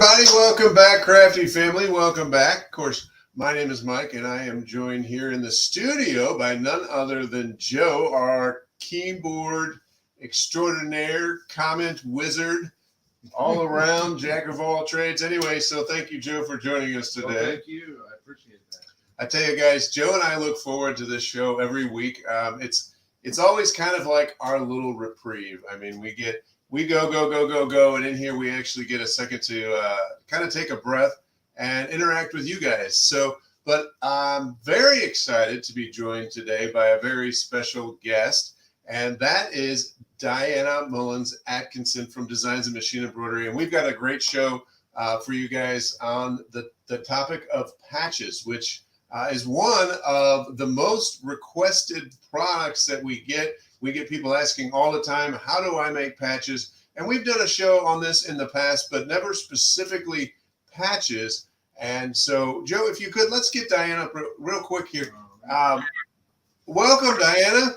everybody. Welcome back, Crafty family. Welcome back. Of course, my name is Mike, and I am joined here in the studio by none other than Joe, our keyboard extraordinaire, comment wizard, all around, jack of all trades. Anyway, so thank you, Joe, for joining us today. Well, thank you. I appreciate that. I tell you guys, Joe and I look forward to this show every week. It's always kind of like our little reprieve. I mean, we go, and in here we actually get a second to kind of take a breath and interact with you guys. So, but I'm very excited to be joined today by a very special guest, and that is Diana Mullins-Atkinson from Designs and Machine Embroidery. And we've got a great show for you guys on the topic of patches, which is one of the most requested products that we get. We get people asking all the time, how do I make patches? And we've done a show on this in the past, but never specifically patches. And so, Joe, if you could, let's get Diana up real quick here. Welcome, Diana.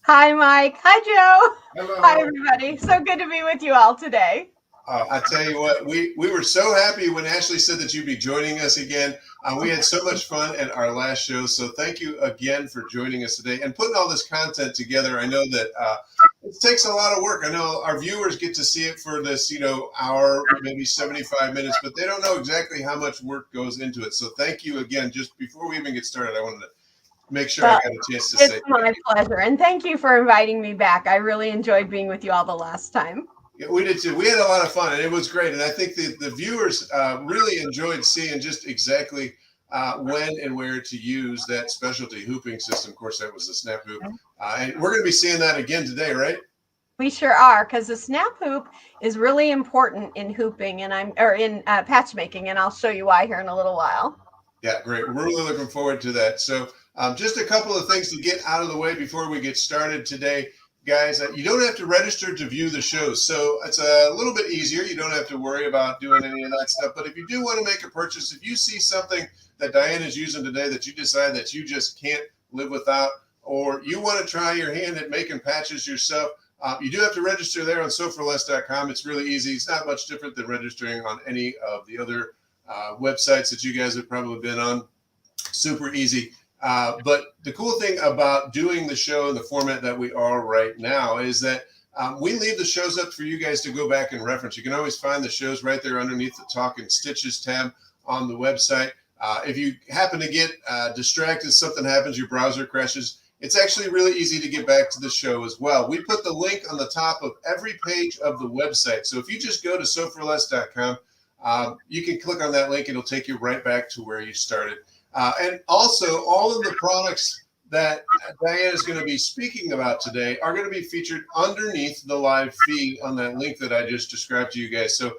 Hi, Mike. Hi, Joe. Hello. Hi, everybody. So good to be with you all today. I tell you what, we were so happy when Ashley said that you'd be joining us again. We had so much fun at our last show. So thank you again for joining us today and putting all this content together. I know that it takes a lot of work. I know our viewers get to see it for this, hour, maybe 75 minutes, but they don't know exactly how much work goes into it. So thank you again. Just before we even get started, I wanted to make sure I got a chance to say it's my pleasure. And thank you for inviting me back. I really enjoyed being with you all the last time. Yeah, we did too. We had a lot of fun, and it was great. And I think the viewers really enjoyed seeing just exactly when and where to use that specialty hooping system. Of course, that was the snap hoop. And we're going to be seeing that again today, right? We sure are, because the snap hoop is really important in hooping in patch making, and I'll show you why here in a little while. Yeah, great. We're really looking forward to that. So just a couple of things to get out of the way before we get started today. Guys, you don't have to register to view the shows, so it's a little bit easier. You don't have to worry about doing any of that stuff. But if you do want to make a purchase, if you see something that Diana's using today that you decide that you just can't live without, or you want to try your hand at making patches yourself, you do have to register there on SewForLess.com. It's really easy. It's not much different than registering on any of the other websites that you guys have probably been on. Super easy. But the cool thing about doing the show in the format that we are right now is that we leave the shows up for you guys to go back and reference. You can always find the shows right there underneath the Talkin Stitches tab on the website. If you happen to get distracted, something happens, your browser crashes, it's actually really easy to get back to the show as well. We put the link on the top of every page of the website. So if you just go to SewForLess.com, you can click on that link. It'll take you right back to where you started. And also, all of the products that Diana is going to be speaking about today are going to be featured underneath the live feed on that link that I just described to you guys. So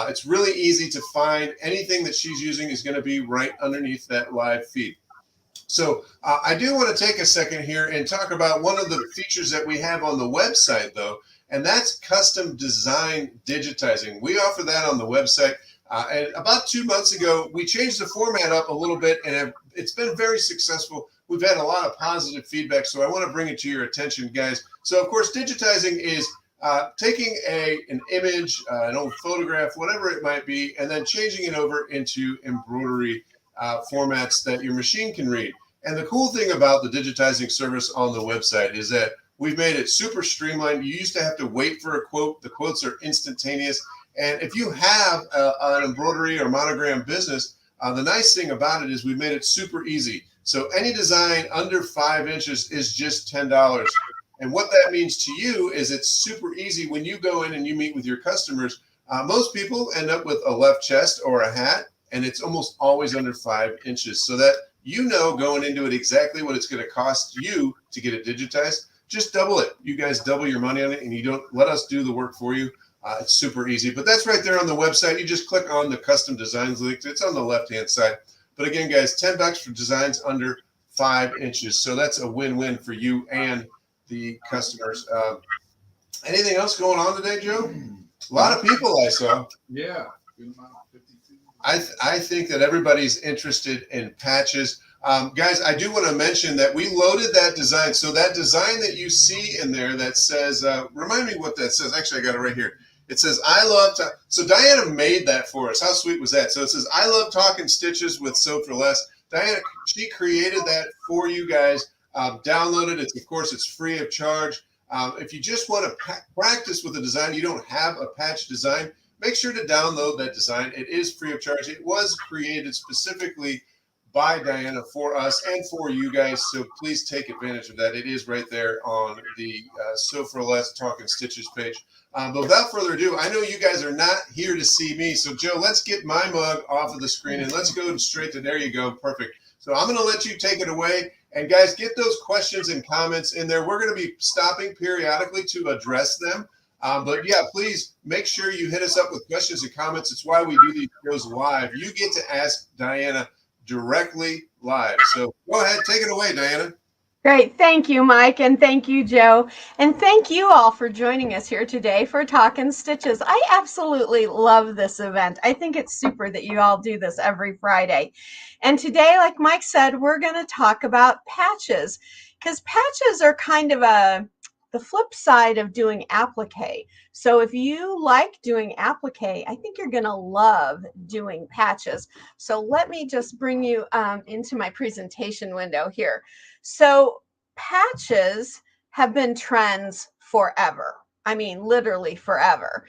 it's really easy to find. Anything that she's using is going to be right underneath that live feed. So I do want to take a second here and talk about one of the features that we have on the website, though, and that's custom design digitizing. We offer that on the website. And about 2 months ago, we changed the format up a little bit, and it's been very successful. We've had a lot of positive feedback, so I want to bring it to your attention, guys. So, of course, digitizing is taking an image, an old photograph, whatever it might be, and then changing it over into embroidery formats that your machine can read. And the cool thing about the digitizing service on the website is that we've made it super streamlined. You used to have to wait for a quote. The quotes are instantaneous. And if you have an embroidery or monogram business, the nice thing about it is we made it super easy. So any design under 5 inches is just $10. And what that means to you is it's super easy when you go in and you meet with your customers. Most people end up with a left chest or a hat, and it's almost always under 5 inches. So that you know going into it exactly what it's going to cost you to get it digitized. Just double it. You guys double your money on it, and you don't let us do the work for you. It's super easy, but that's right there on the website. You just click on the custom designs link. It's on the left-hand side. But again, guys, $10 for designs under 5 inches. So that's a win-win for you and the customers. Anything else going on today, Joe? A lot of people I saw. Yeah. Good amount, 52. I think that everybody's interested in patches. Guys, I do want to mention that we loaded that design. So that design that you see in there that says, remind me what that says. Actually, I got it right here. It says, I love to. So Diana made that for us. How sweet was that? So it says, I love Talkin Stitches with Sew for Less. Diana, she created that for you guys. Download it. Of course, it's free of charge. If you just want to practice with a design, you don't have a patch design, make sure to download that design. It is free of charge. It was created specifically by Diana for us and for you guys, so please take advantage of that. It is right there on the Sew for Less Talkin Stitches page. But without further ado, I know you guys are not here to see me, so Joe, let's get my mug off of the screen and let's go straight to, there you go, perfect. So I'm going to let you take it away. And guys, get those questions and comments in there. We're going to be stopping periodically to address them. But yeah, please make sure you hit us up with questions and comments. It's why we do these shows live. You get to ask Diana directly live. So go ahead, take it away, Diana. Great. Thank you, Mike. And thank you, Joe. And thank you all for joining us here today for Talkin Stitches. I absolutely love this event. I think it's super that you all do this every Friday. And today, like Mike said, we're going to talk about patches, because patches are kind of the flip side of doing applique. So if you like doing applique, I think you're going to love doing patches. So let me just bring you into my presentation window here. So patches have been trends forever. I mean, literally forever.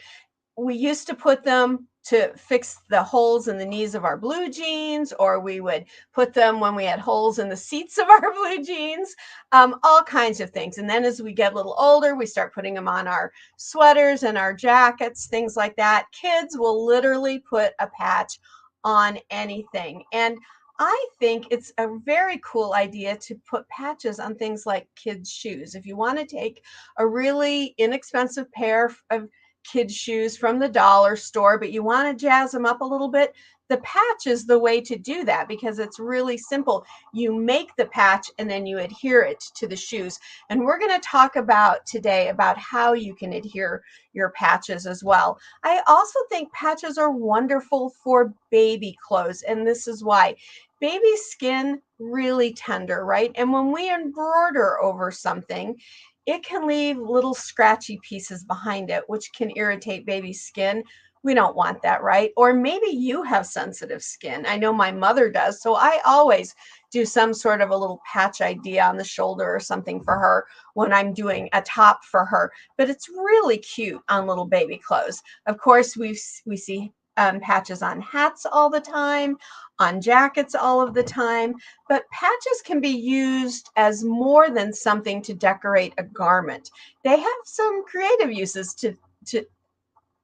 We used to put them to fix the holes in the knees of our blue jeans, or we would put them when we had holes in the seats of our blue jeans, all kinds of things. And then as we get a little older, we start putting them on our sweaters and our jackets, things like that. Kids will literally put a patch on anything. And I think it's a very cool idea to put patches on things like kids' shoes. If you want to take a really inexpensive pair of kids' shoes from the dollar store, but you want to jazz them up a little bit, the patch is the way to do that, because it's really simple. You make the patch and then you adhere it to the shoes. And we're going to talk about today about how you can adhere your patches as well. I also think patches are wonderful for baby clothes, and this is why. Baby skin, really tender, right? And when we embroider over something, it can leave little scratchy pieces behind it, which can irritate baby skin. We don't want that, right? Or maybe you have sensitive skin. I know my mother does, so I always do some sort of a little patch idea on the shoulder or something for her when I'm doing a top for her. But it's really cute on little baby clothes. Of course, we see patches on hats all the time, on jackets all of the time, but patches can be used as more than something to decorate a garment. They have some creative uses to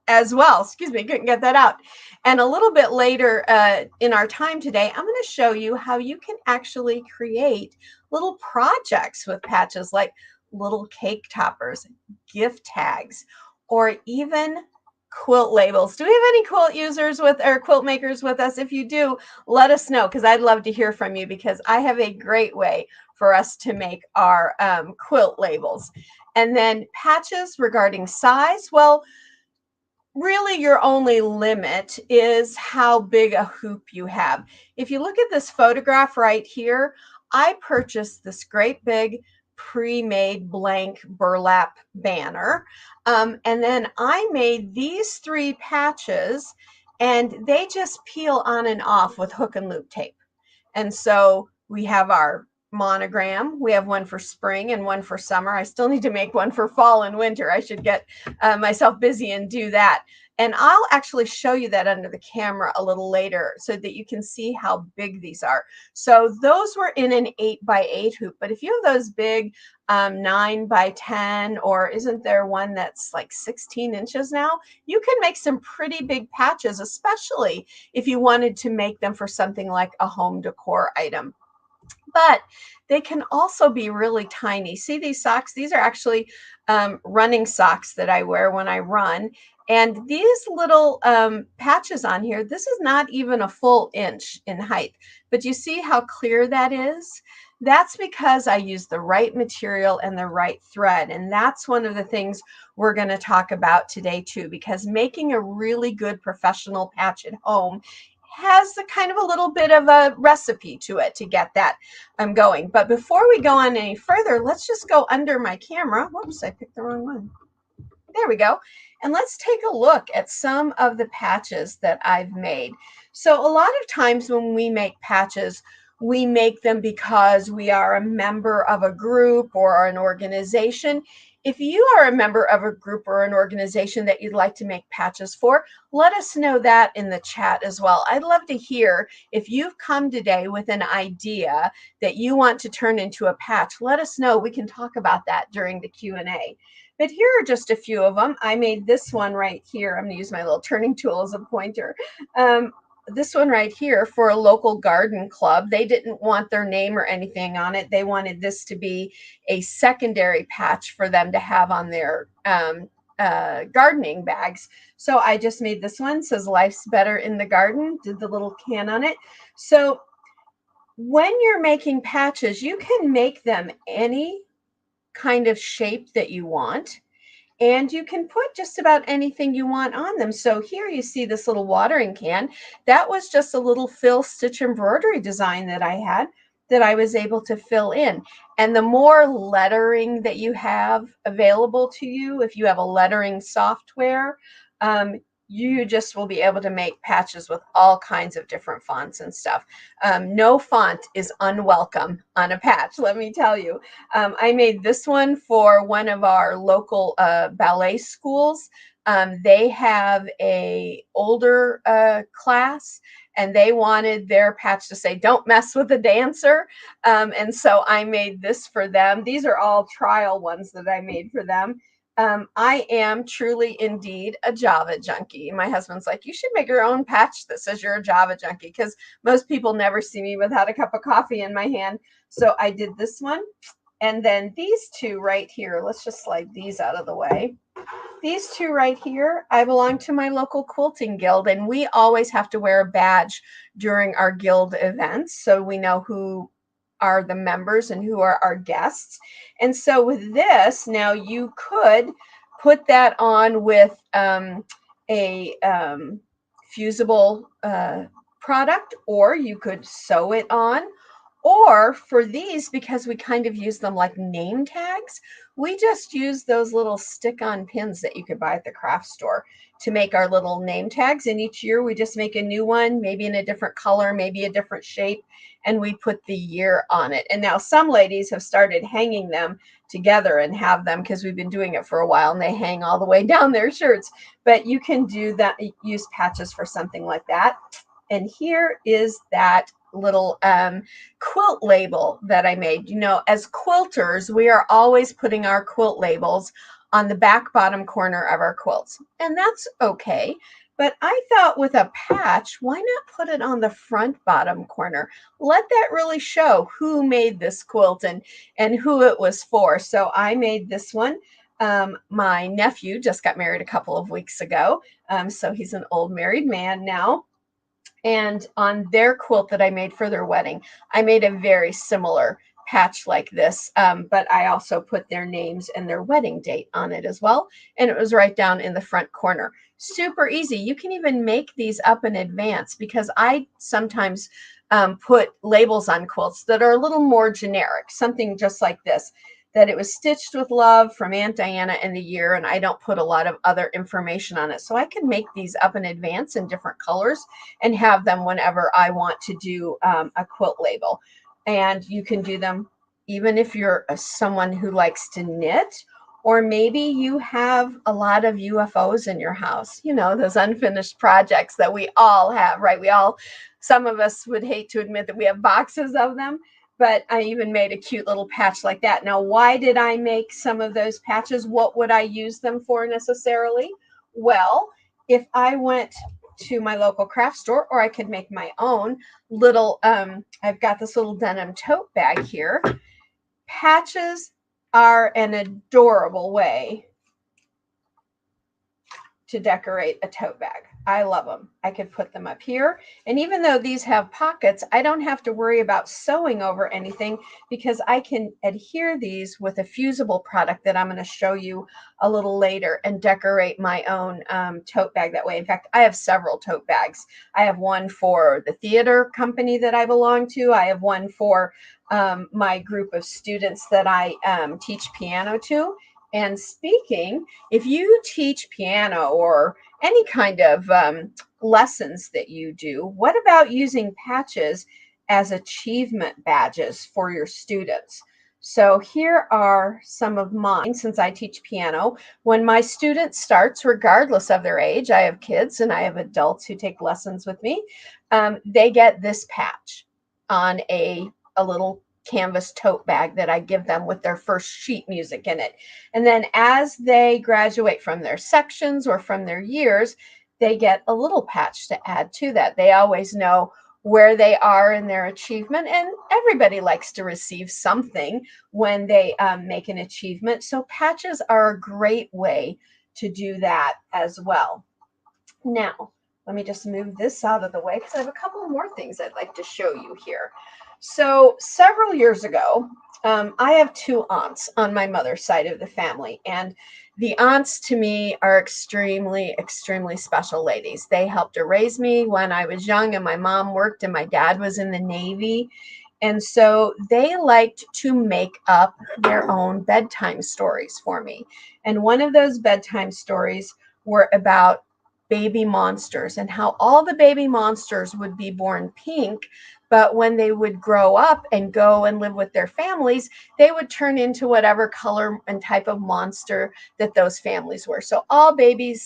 as well. Excuse me, couldn't get that out. And a little bit later in our time today, I'm going to show you how you can actually create little projects with patches, like little cake toppers, gift tags, or even quilt labels. Do we have any quilt users with or quilt makers with us? If you do, let us know, because I'd love to hear from you, because I have a great way for us to make our quilt labels. And then patches regarding size. Well, really your only limit is how big a hoop you have. If you look at this photograph right here, I purchased this great big pre-made blank burlap banner. And then I made these 3 patches, and they just peel on and off with hook and loop tape. And so we have our monogram. We have one for spring and one for summer. I still need to make one for fall and winter. I should get myself busy and do that. And I'll actually show you that under the camera a little later so that you can see how big these are. So those were in an 8x8 hoop. But if you have those big 9x10, or isn't there one that's like 16 inches now, you can make some pretty big patches, especially if you wanted to make them for something like a home decor item. But they can also be really tiny. See these socks? These are actually running socks that I wear when I run. And these little patches on here, this is not even a full inch in height. But you see how clear that is? That's because I use the right material and the right thread. And that's one of the things we're going to talk about today too, because making a really good professional patch at home has a kind of a little bit of a recipe to it to get that going. But before we go on any further, let's just go under my camera. Whoops, I picked the wrong one. There we go. And let's take a look at some of the patches that I've made. So a lot of times when we make patches, we make them because we are a member of a group or an organization. If you are a member of a group or an organization that you'd like to make patches for, let us know that in the chat as well. I'd love to hear if you've come today with an idea that you want to turn into a patch. Let us know. We can talk about that during the Q&A. But here are just a few of them. I made this one right here. I'm going to use my little turning tool as a pointer. This one right here for a local garden club. They didn't want their name or anything on it. They wanted this to be a secondary patch for them to have on their gardening bags. So I just made this one. It says life's better in the garden. Did the little can on it. So when you're making patches, you can make them any kind of shape that you want, and you can put just about anything you want on them. So here you see this little watering can. That was just a little fill stitch embroidery design that I had that I was able to fill in. And the more lettering that you have available to you, if you have a lettering software, you just will be able to make patches with all kinds of different fonts and stuff. No font is unwelcome on a patch, let me tell you. I made this one for one of our local ballet schools. They have a older class, and they wanted their patch to say, "Don't mess with the dancer." And so I made this for them. These are all trial ones that I made for them. I am truly indeed a Java junkie. My husband's like, you should make your own patch that says you're a Java junkie, because most people never see me without a cup of coffee in my hand. So I did this one. And then these two right here, let's just slide these out of the way. These two right here, I belong to my local quilting guild, and we always have to wear a badge during our guild events so we know who are the members and who are our guests. And so with this, now you could put that on with a fusible product, or you could sew it on. Or for these, because we kind of use them like name tags, we just use those little stick-on pins that you could buy at the craft store to make our little name tags. And each year we just make a new one, maybe in a different color, maybe a different shape, and we put the year on it. And now some ladies have started hanging them together and have them, because we've been doing it for a while, and they hang all the way down their shirts. But you can do that, use patches for something like that. And here is that little quilt label that I made. You know, as quilters, we are always putting our quilt labels on the back bottom corner of our quilts, and that's okay. But I thought with a patch, why not put it on the front bottom corner? Let that really show who made this quilt and who it was for. So I made this one. My nephew just got married a couple of weeks ago, so he's an old married man now. And on their quilt that I made for their wedding, I made a very similar patch like this, but I also put their names and their wedding date on it as well. And it was right down in the front corner. Super easy. You can even make these up in advance, because I sometimes put labels on quilts that are a little more generic, something just like this, that it was stitched with love from Aunt Diana and the year, and I don't put a lot of other information on it. So I can make these up in advance in different colors and have them whenever I want to do a quilt label. And you can do them even if you're someone who likes to knit, or maybe you have a lot of UFOs in your house, you know, those unfinished projects that we all have, right? Some of us would hate to admit that we have boxes of them. But I even made a cute little patch like that. Now, why did I make some of those patches? What would I use them for necessarily? Well, if I went to my local craft store, or I could make my own little, I've got this little denim tote bag here. Patches are an adorable way to decorate a tote bag. I love them. I could put them up here. And even though these have pockets, I don't have to worry about sewing over anything, because I can adhere these with a fusible product that I'm going to show you a little later and decorate my own tote bag that way. In fact, I have several tote bags. I have one for the theater company that I belong to. I have one for my group of students that I teach piano to. And speaking, if you teach piano or any kind of lessons that you do, what about using patches as achievement badges for your students? So here are some of mine since I teach piano. When my student starts, regardless of their age, I have kids and I have adults who take lessons with me, they get this patch on a little canvas tote bag that I give them with their first sheet music in it. And then as they graduate from their sections or from their years, they get a little patch to add to that. They always know where they are in their achievement, and everybody likes to receive something when they make an achievement. So patches are a great way to do that as well. Now, let me just move this out of the way because I have a couple more things I'd like to show you here. So several years ago, I have two aunts on my mother's side of the family, and the aunts to me are extremely, extremely special ladies. They helped to raise me when I was young, and my mom worked, and my dad was in the Navy. And so they liked to make up their own bedtime stories for me. And one of those bedtime stories were about baby monsters and how all the baby monsters would be born pink, but when they would grow up and go and live with their families, they would turn into whatever color and type of monster that those families were. So all baby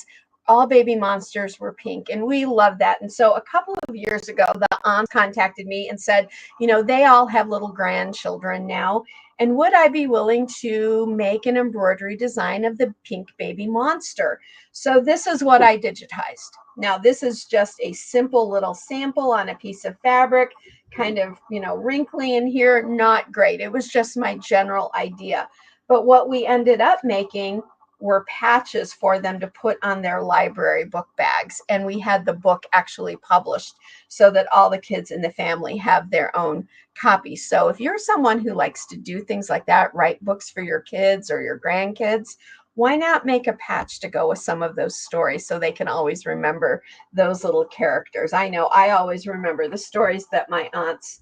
monsters were pink, and we love that. And so a couple of years ago, the aunt contacted me and said, they all have little grandchildren now, and would I be willing to make an embroidery design of the pink baby monster? So this is what I digitized. Now, this is just a simple little sample on a piece of fabric, kind of, wrinkly in here, not great. It was just my general idea. But what we ended up making were patches for them to put on their library book bags. And we had the book actually published so that all the kids in the family have their own copy. So if you're someone who likes to do things like that, write books for your kids or your grandkids, why not make a patch to go with some of those stories so they can always remember those little characters? I know I always remember the stories that my aunts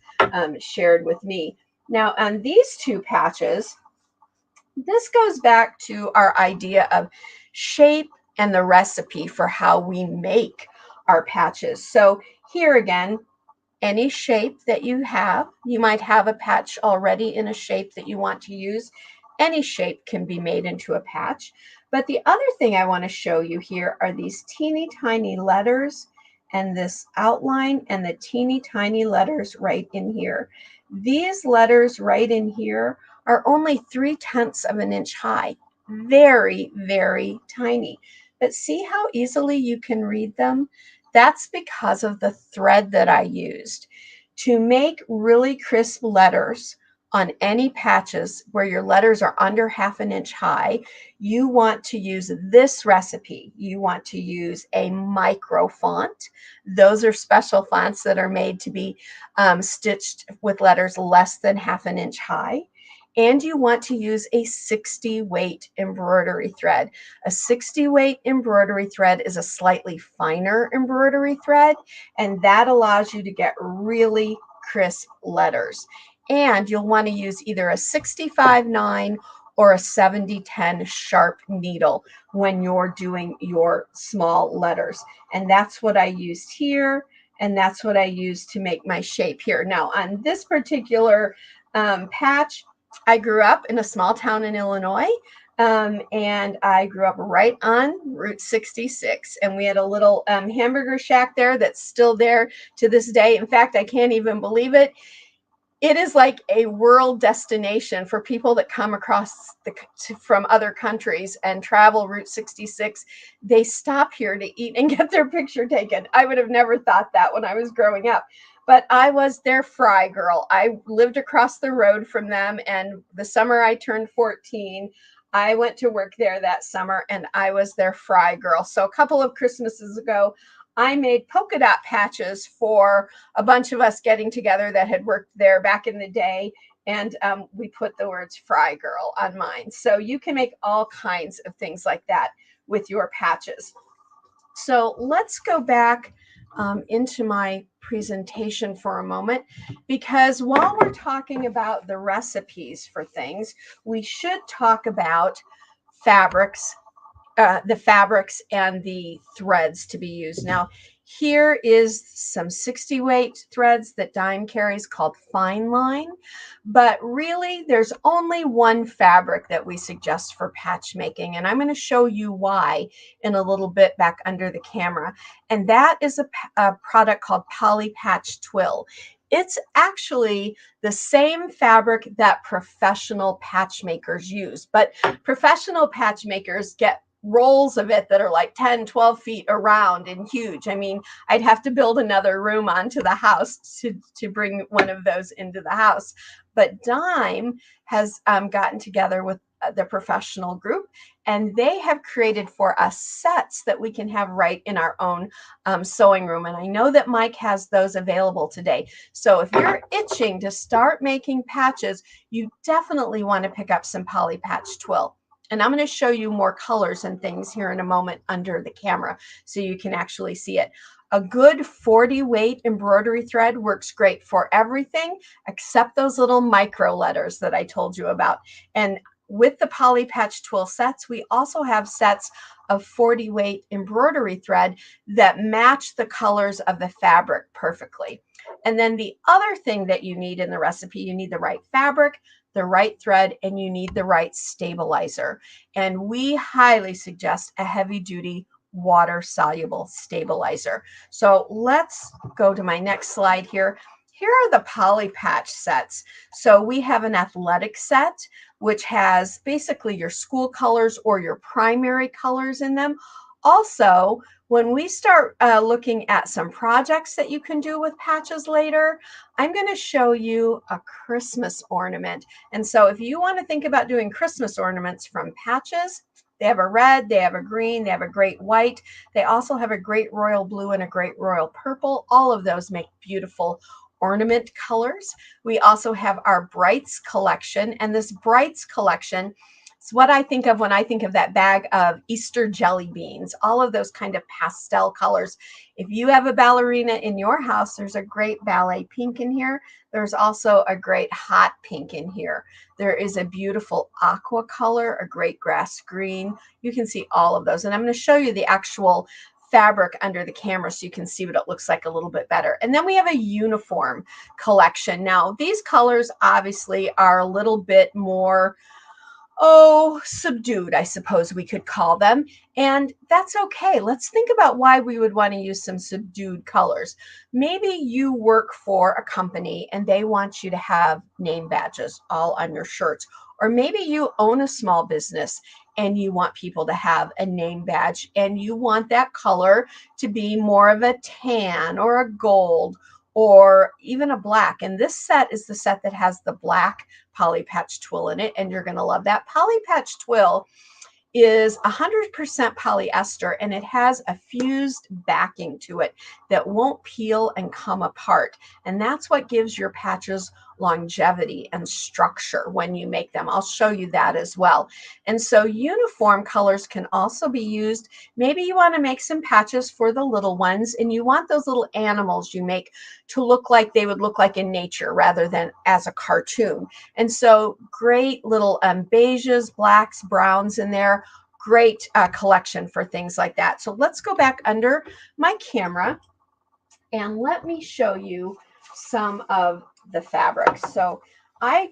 shared with me. Now, on these two patches, this goes back to our idea of shape and the recipe for how we make our patches. So here again, any shape that you have, you might have a patch already in a shape that you want to use. Any shape can be made into a patch. But the other thing I want to show you here are these teeny tiny letters and this outline and the teeny tiny letters right in here. These letters right in here are only 3/10 of an inch high. Very, very tiny. But see how easily you can read them? That's because of the thread that I used. To make really crisp letters on any patches where your letters are under 1/2 inch high, you want to use this recipe. You want to use a micro font. Those are special fonts that are made to be stitched with letters less than 1/2 inch high. And you want to use a 60 weight embroidery thread. A 60 weight embroidery thread is a slightly finer embroidery thread, and that allows you to get really crisp letters. And you'll want to use either a 65-9 or a 70-10 sharp needle when you're doing your small letters. And that's what I used here, and that's what I used to make my shape here. Now, on this particular patch, I grew up in a small town in Illinois, and I grew up right on Route 66. And we had a little hamburger shack there that's still there to this day. In fact, I can't even believe it. It is like a world destination for people that come across from other countries and travel Route 66. They stop here to eat and get their picture taken. I would have never thought that when I was growing up. But I was their fry girl. I lived across the road from them, and the summer I turned 14, I went to work there that summer, and I was their fry girl. So a couple of Christmases ago, I made polka dot patches for a bunch of us getting together that had worked there back in the day, and we put the words fry girl on mine. So you can make all kinds of things like that with your patches. So let's go back into my presentation for a moment, because while we're talking about the recipes for things, we should talk about fabrics, and the threads to be used. Now, here is some 60 weight threads that Dime carries called Fine Line, but really there's only one fabric that we suggest for patch making, and I'm going to show you why in a little bit back under the camera, and that is a product called Poly Patch Twill. It's actually the same fabric that professional patch makers use, but professional patch makers get rolls of it that are like 10, 12 feet around and huge. I mean, I'd have to build another room onto the house to bring one of those into the house. But Dime has gotten together with the professional group, and they have created for us sets that we can have right in our own sewing room. And I know that Mike has those available today. So if you're itching to start making patches, you definitely want to pick up some Poly Patch Twill. And I'm going to show you more colors and things here in a moment under the camera so you can actually see it. A good 40 weight embroidery thread works great for everything except those little micro letters that I told you about. And with the Poly Patch Twill sets, we also have sets of 40 weight embroidery thread that match the colors of the fabric perfectly. And then the other thing that you need in the recipe, you need the right fabric, the right thread, and you need the right stabilizer. And we highly suggest a heavy duty water soluble stabilizer. So let's go to my next slide here. Here are the Poly Patch sets. So we have an athletic set, which has basically your school colors or your primary colors in them. Also, when we start looking at some projects that you can do with patches later, I'm going to show you a Christmas ornament. And so if you want to think about doing Christmas ornaments from patches, they have a red, they have a green, they have a great white. They also have a great royal blue and a great royal purple. All of those make beautiful ornament colors. We also have our Brights collection, and this Brights collection is what I think of when I think of that bag of Easter jelly beans, all of those kind of pastel colors. If you have a ballerina in your house, there's a great ballet pink in here. There's also a great hot pink in here. There is a beautiful aqua color, a great grass green. You can see all of those. And I'm going to show you the actual fabric under the camera so you can see what it looks like a little bit better. And then we have a uniform collection. Now, these colors obviously are a little bit more subdued, I suppose we could call them. And that's okay. Let's think about why we would want to use some subdued colors. Maybe you work for a company and they want you to have name badges all on your shirts. Or maybe you own a small business and you want people to have a name badge and you want that color to be more of a tan or a gold or even a black. And this set is the set that has the black Poly Patch Twill in it, and you're going to love that. Poly Patch Twill is 100% polyester, and it has a fused backing to it that won't peel and come apart. And that's what gives your patches longevity and structure when you make them. I'll show you that as well. And so uniform colors can also be used. Maybe you want to make some patches for the little ones, and you want those little animals you make to look like they would look like in nature rather than as a cartoon. And so great little beiges, blacks, browns in there. Great collection for things like that. So let's go back under my camera and let me show you some of the fabrics. So I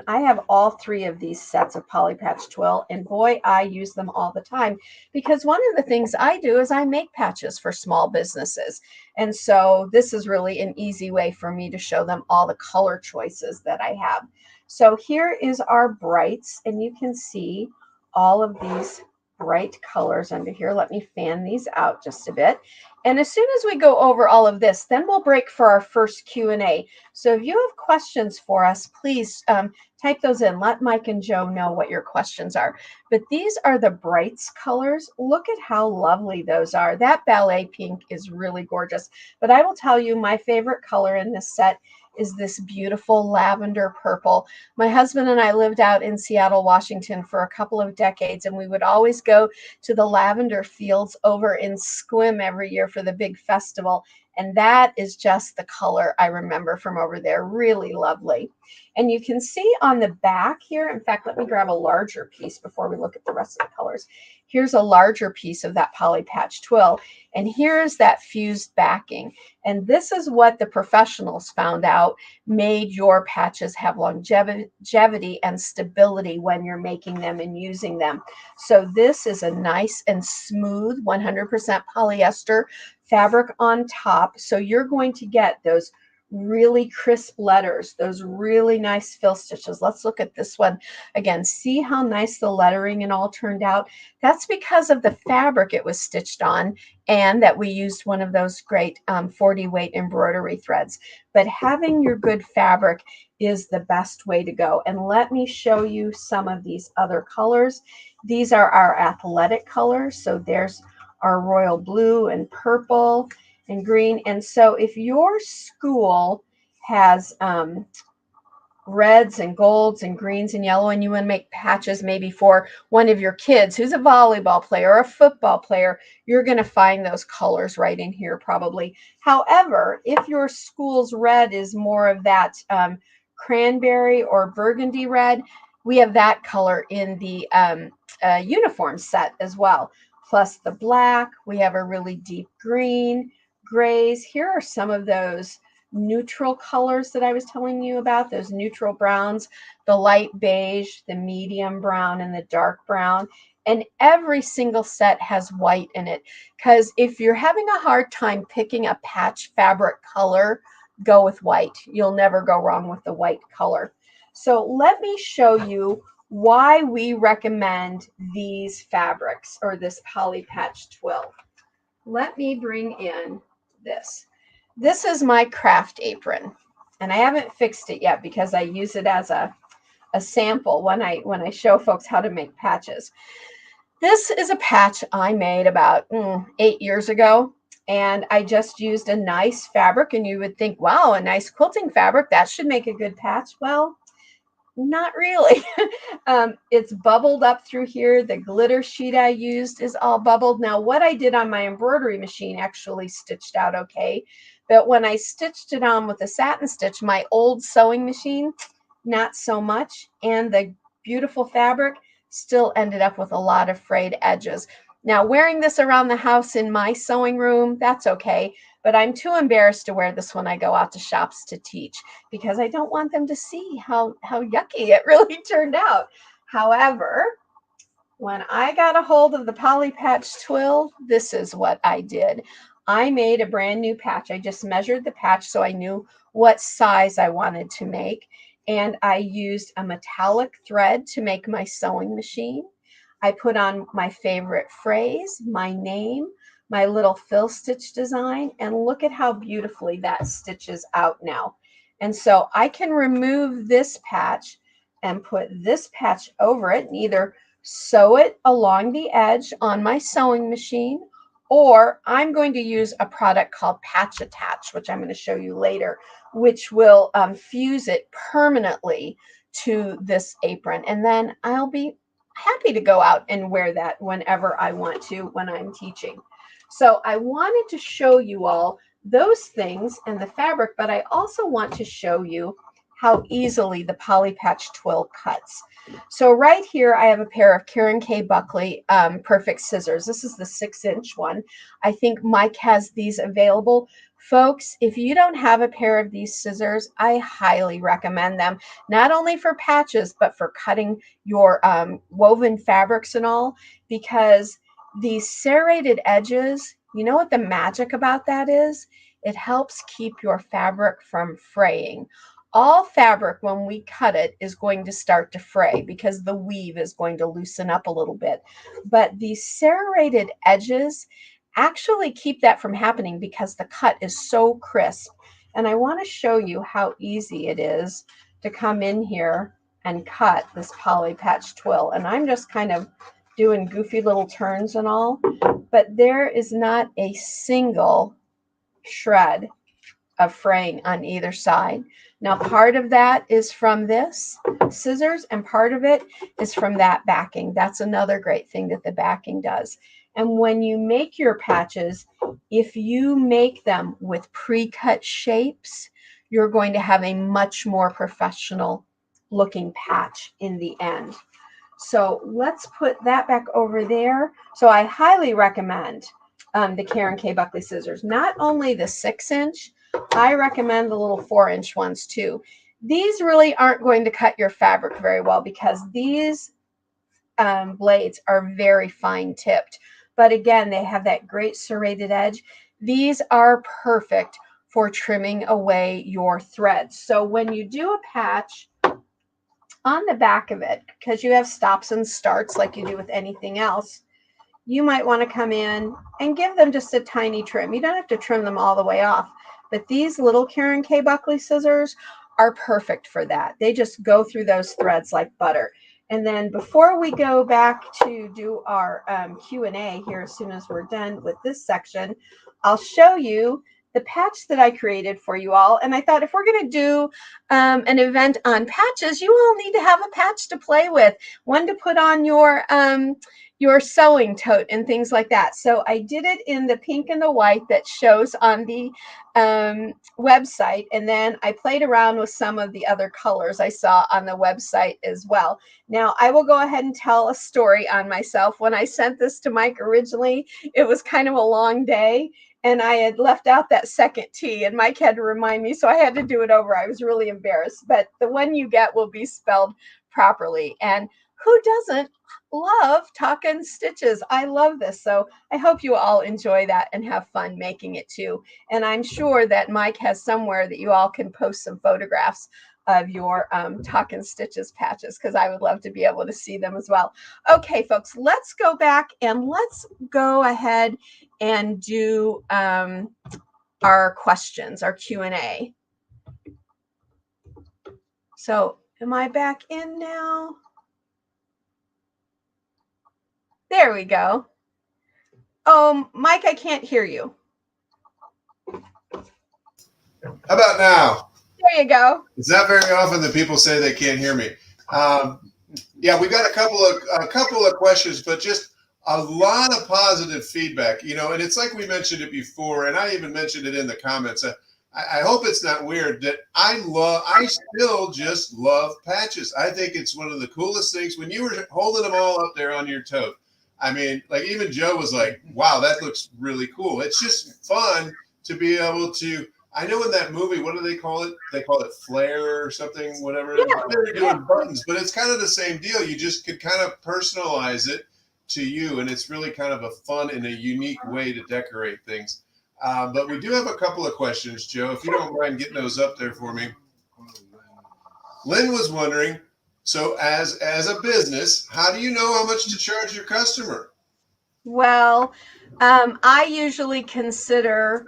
have all three of these sets of Poly Patch Twill, and boy, I use them all the time because one of the things I do is I make patches for small businesses. And so this is really an easy way for me to show them all the color choices that I have. So here is our Brights, and you can see all of these bright colors under here. Let me fan these out just a bit. And as soon as we go over all of this, then we'll break for our first Q&A. So if you have questions for us, please type those in. Let Mike and Joe know what your questions are. But these are the Brights colors. Look at how lovely those are. That ballet pink is really gorgeous. But I will tell you, my favorite color in this set is this beautiful lavender purple. My husband and I lived out in Seattle, Washington for a couple of decades, and we would always go to the lavender fields over in Squim every year for the big festival. And that is just the color I remember from over there. Really lovely. And you can see on the back here, in fact, let me grab a larger piece before we look at the rest of the colors. Here's a larger piece of that poly patch twill. And here's that fused backing. And this is what the professionals found out made your patches have longevity and stability when you're making them and using them. So this is a nice and smooth 100% polyester fabric on top. So you're going to get those really crisp letters, those really nice fill stitches. Let's look at this one again. See how nice the lettering and all turned out? That's because of the fabric it was stitched on, and that we used one of those great 40 weight embroidery threads. But having your good fabric is the best way to go. And let me show you some of these other colors. These are our athletic colors. So there's our royal blue and purple and green. And so if your school has reds and golds and greens and yellow, and you want to make patches maybe for one of your kids who's a volleyball player or a football player, you're going to find those colors right in here probably. However, if your school's red is more of that cranberry or burgundy red, we have that color in the uniform set as well. Plus the black, we have a really deep green, grays. Here are some of those neutral colors that I was telling you about, those neutral browns, the light beige, the medium brown, and the dark brown. And every single set has white in it, because if you're having a hard time picking a patch fabric color, go with white. You'll never go wrong with the white color. So let me show you why we recommend these fabrics, or this poly patch twill. Let me bring in this. This is my craft apron, and I haven't fixed it yet because I use it as a sample when I show folks how to make patches. This is a patch I made about 8 years ago, and I just used a nice fabric, and you would think, wow, a nice quilting fabric, that should make a good patch. Well, not really. It's bubbled up through here. The glitter sheet I used is all bubbled. Now, what I did on my embroidery machine actually stitched out okay. But when I stitched it on with a satin stitch, my old sewing machine, not so much. And the beautiful fabric still ended up with a lot of frayed edges. Now, wearing this around the house in my sewing room, that's okay. But I'm too embarrassed to wear this when I go out to shops to teach, because I don't want them to see how yucky it really turned out. However, when I got a hold of the poly patch twill, this is what I did. I made a brand new patch. I just measured the patch so I knew what size I wanted to make. And I used a metallic thread to make my sewing machine. I put on my favorite phrase, my name, my little fill stitch design, and look at how beautifully that stitches out now. And so I can remove this patch and put this patch over it and either sew it along the edge on my sewing machine, or I'm going to use a product called Patch Attach, which I'm going to show you later, which will fuse it permanently to this apron. And then I'll be happy to go out and wear that whenever I want to when I'm teaching. So I wanted to show you all those things and the fabric, but I also want to show you how easily the poly patch twill cuts. So right here, I have a pair of Karen K. Buckley Perfect Scissors. This is the 6-inch one. I think Mike has these available. Folks, if you don't have a pair of these scissors, I highly recommend them, not only for patches, but for cutting your woven fabrics and all, because these serrated edges, you know what the magic about that is? It helps keep your fabric from fraying. All fabric, when we cut it, is going to start to fray because the weave is going to loosen up a little bit. But these serrated edges actually keep that from happening because the cut is so crisp. And I want to show you how easy it is to come in here and cut this poly patch twill. And I'm just kind of doing goofy little turns and all, but there is not a single shred of fraying on either side. Now, part of that is from this scissors, and part of it is from that backing. That's another great thing that the backing does. And when you make your patches, if you make them with pre-cut shapes, you're going to have a much more professional looking patch in the end. So let's put that back over there. So I highly recommend the Karen K. Buckley scissors. Not only the 6-inch, I recommend the little 4-inch ones too. These really aren't going to cut your fabric very well because these blades are very fine tipped. But again, they have that great serrated edge. These are perfect for trimming away your threads. So when you do a patch on the back of it, because you have stops and starts like you do with anything else, you might want to come in and give them just a tiny trim. You don't have to trim them all the way off, but these little Karen K. Buckley scissors are perfect for that. They just go through those threads like butter. And then before we go back to do our Q&A here, as soon as we're done with this section, I'll show you the patch that I created for you all. And I thought if we're going to do an event on patches, you all need to have a patch to play with, one to put on your sewing tote and things like that. So I did it in the pink and the white that shows on the website. And then I played around with some of the other colors I saw on the website as well. Now I will go ahead and tell a story on myself. When I sent this to Mike originally, it was kind of a long day and I had left out that second T and Mike had to remind me. So I had to do it over. I was really embarrassed, but the one you get will be spelled properly. And who doesn't love Talkin Stitches? I love this. So I hope you all enjoy that and have fun making it too. And I'm sure that Mike has somewhere that you all can post some photographs of your Talkin Stitches patches, because I would love to be able to see them as well. Okay, folks, let's go back and let's go ahead and do our questions, our Q&A. So am I back in now? There we go. Oh, Mike, I can't hear you. How about now? There you go. It's not very often that people say they can't hear me. Yeah, we got a couple of questions, but just a lot of positive feedback, you know, and it's like we mentioned it before, and I even mentioned it in the comments. I hope it's not weird that I still just love patches. I think it's one of the coolest things. When you were holding them all up there on your tote, I mean, like even Joe was like, wow, that looks really cool. It's just fun to be able to, I know in that movie, what do they call it? They call it Flair or something, whatever. Yeah. They're doing buttons, but it's kind of the same deal. You just could kind of personalize it to you, and it's really kind of a fun and a unique way to decorate things. But we do have a couple of questions, Joe, if you don't mind getting those up there for me. Lynn was wondering, so as a business, how do you know how much to charge your customer? Well, I usually consider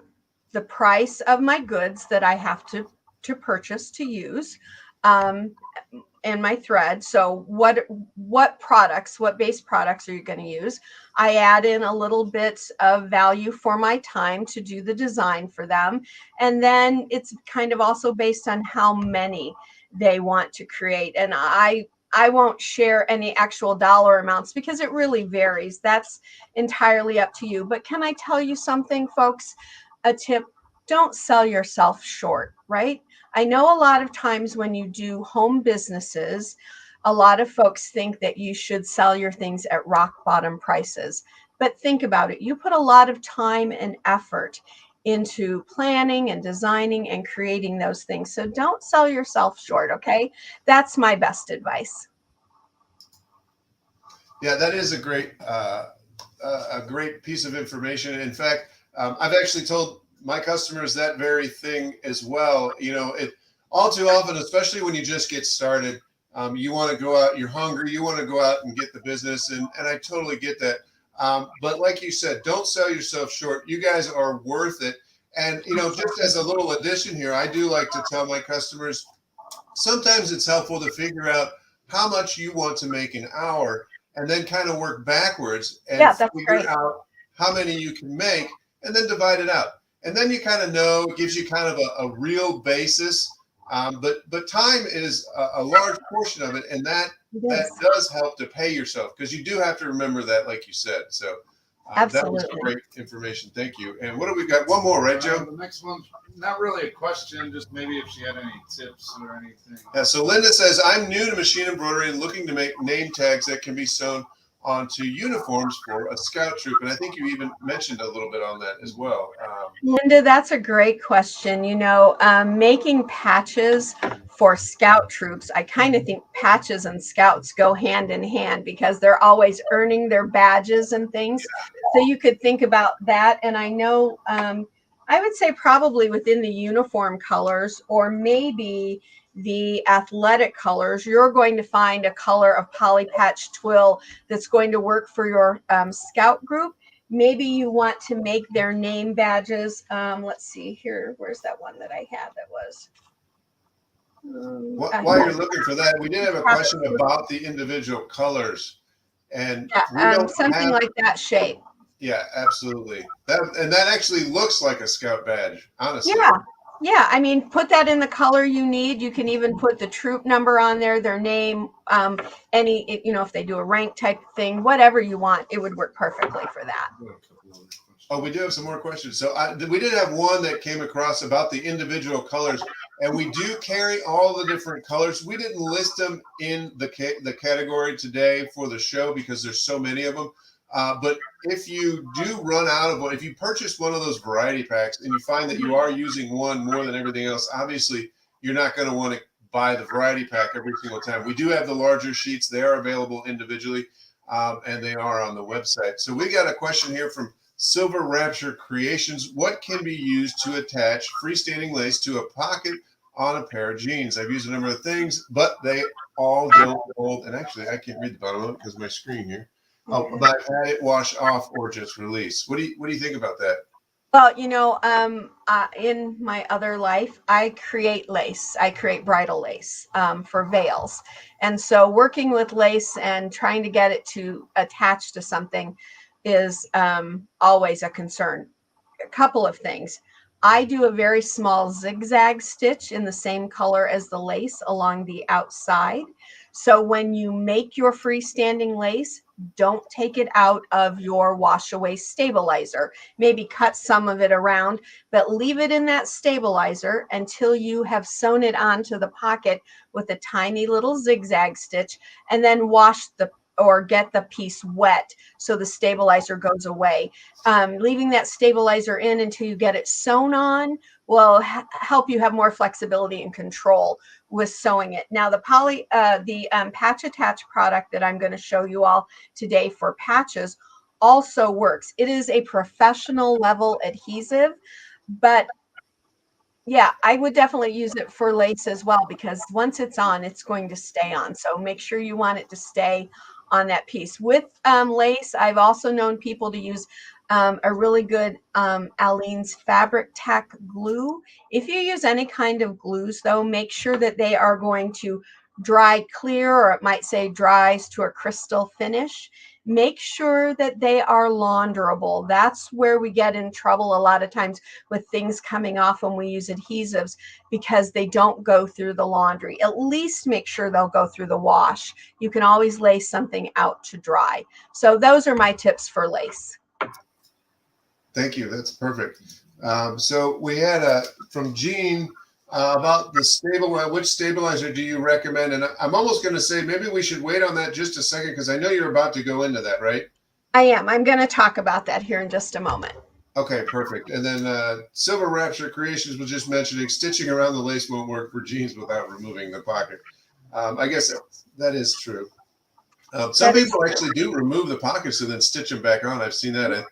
the price of my goods that I have to purchase to use and my thread. So what products, what base products are you going to use? I add in a little bit of value for my time to do the design for them. And then it's kind of also based on how many they want to create. And I won't share any actual dollar amounts because it really varies. That's entirely up to you. But can I tell you something, folks? A tip: don't sell yourself short, right? I know a lot of times when you do home businesses, a lot of folks think that you should sell your things at rock bottom prices. But think about it. You put a lot of time and effort into planning and designing and creating those things. So don't sell yourself short, okay? That's my best advice. Yeah, that is a great piece of information. In fact, I've actually told my customers that very thing as well. You know, it all too often, especially when you just get started, you want to go out, you're hungry, you want to go out and get the business. And I totally get that. But like you said, don't sell yourself short. You guys are worth it. And, you know, just as a little addition here, I do like to tell my customers, sometimes it's helpful to figure out how much you want to make an hour and then kind of work backwards and figure out how many you can make and then divide it out. And then you kind of know, it gives you kind of a real basis. But time is a large portion of it. And that does help to pay yourself, because you do have to remember that, like you said. So That was Absolutely. great information. Thank you. And what do we got? One more, right, Joe? The next one's not really a question, just maybe if she had any tips or anything. Yeah, so Linda says, I'm new to machine embroidery and looking to make name tags that can be sewn onto uniforms for a scout troop. And I think you even mentioned a little bit on that as well. Linda, that's a great question. Making patches for scout troops, I kind of think patches and scouts go hand in hand because they're always earning their badges and things. So you could think about that. And I know, I would say probably within the uniform colors or maybe the athletic colors, you're going to find a color of poly patch twill that's going to work for your scout group. Maybe you want to make their name badges. Let's see here. Where's that one that I had that was? While you're looking for that, we did have a question about the individual colors. And we don't something like that shape. Yeah, absolutely. That actually looks like a scout badge, honestly. Yeah. I mean, put that in the color you need. You can even put the troop number on there, their name, if they do a rank type thing, whatever you want, it would work perfectly for that. Oh, we do have some more questions. So we did have one that came across about the individual colors, and we do carry all the different colors. We didn't list them in the category today for the show because there's so many of them. But if you do run out of one, if you purchase one of those variety packs and you find that you are using one more than everything else, obviously you're not going to want to buy the variety pack every single time. We do have the larger sheets. They are available individually, and they are on the website. So we got a question here from Silver Rapture Creations. What can be used to attach freestanding lace to a pocket on a pair of jeans? I've used a number of things, but they all don't hold. And actually, I can't read the bottom of it because of my screen here. Oh, but I've had it wash off or just release. What do you think about that? Well, in my other life, I create lace. I create bridal lace for veils. And so working with lace and trying to get it to attach to something is always a concern. A couple of things. I do a very small zigzag stitch in the same color as the lace along the outside. So when you make your freestanding lace, don't take it out of your wash away stabilizer. Maybe cut some of it around, but leave it in that stabilizer until you have sewn it onto the pocket with a tiny little zigzag stitch, and then get the piece wet so the stabilizer goes away. Leaving that stabilizer in until you get it sewn on will help you have more flexibility and control with sewing it. Now, the patch attach product that I'm going to show you all today for patches also works. It is a professional level adhesive, but yeah, I would definitely use it for lace as well, because once it's on, it's going to stay on. So make sure you want it to stay on that piece. With lace, I've also known people to use a really good Aleene's Fabric Tack glue. If you use any kind of glues, though, make sure that they are going to dry clear, or it might say dries to a crystal finish. Make sure that they are launderable. That's where we get in trouble a lot of times with things coming off when we use adhesives, because they don't go through the laundry. At least make sure they'll go through the wash. You can always lay something out to dry. So those are my tips for lace. Thank you. That's perfect. So we had from Jean about the which stabilizer do you recommend? And I'm almost going to say maybe we should wait on that just a second, because I know you're about to go into that, right? I am. I'm going to talk about that here in just a moment. Okay, perfect. And then Silver Rapture Creations was just mentioning stitching around the lace won't work for jeans without removing the pocket. I guess that is true. Some people actually do remove the pockets and then stitch them back on. I've seen that.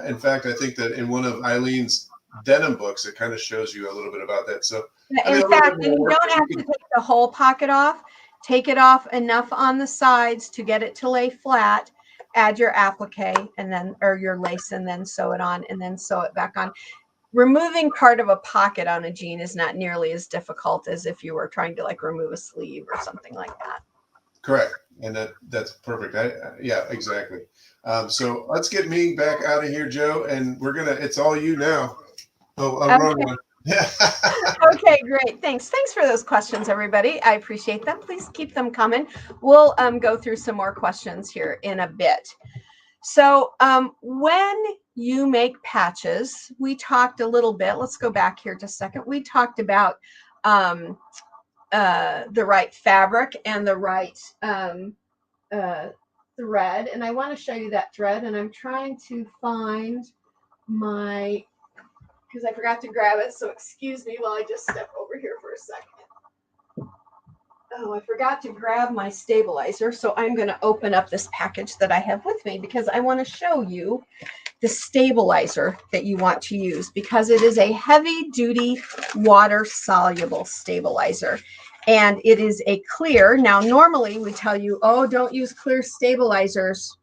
In fact, I think that in one of Eileen's denim books, it kind of shows you a little bit about that. So, in fact, and you don't have to take the whole pocket off. Take it off enough on the sides to get it to lay flat. Add your applique or your lace, and then sew it on, and then sew it back on. Removing part of a pocket on a jean is not nearly as difficult as if you were trying to remove a sleeve or something like that. Correct. And that's perfect. Yeah, exactly. So let's get me back out of here, Joe, and it's all you now. Oh, wrong one. Okay, great. Thanks for those questions, everybody. I appreciate them. Please keep them coming. We'll go through some more questions here in a bit. So when you make patches, we talked a little bit. Let's go back here just a second. We talked about the right fabric and the right thread. And I want to show you that thread. And I'm trying to find my, because I forgot to grab it. So excuse me while I just step over here for a second. Oh, I forgot to grab my stabilizer. So I'm going to open up this package that I have with me because I want to show you the stabilizer that you want to use, because it is a heavy duty water soluble stabilizer. And it is a clear. Now, normally we tell you, oh, don't use clear stabilizers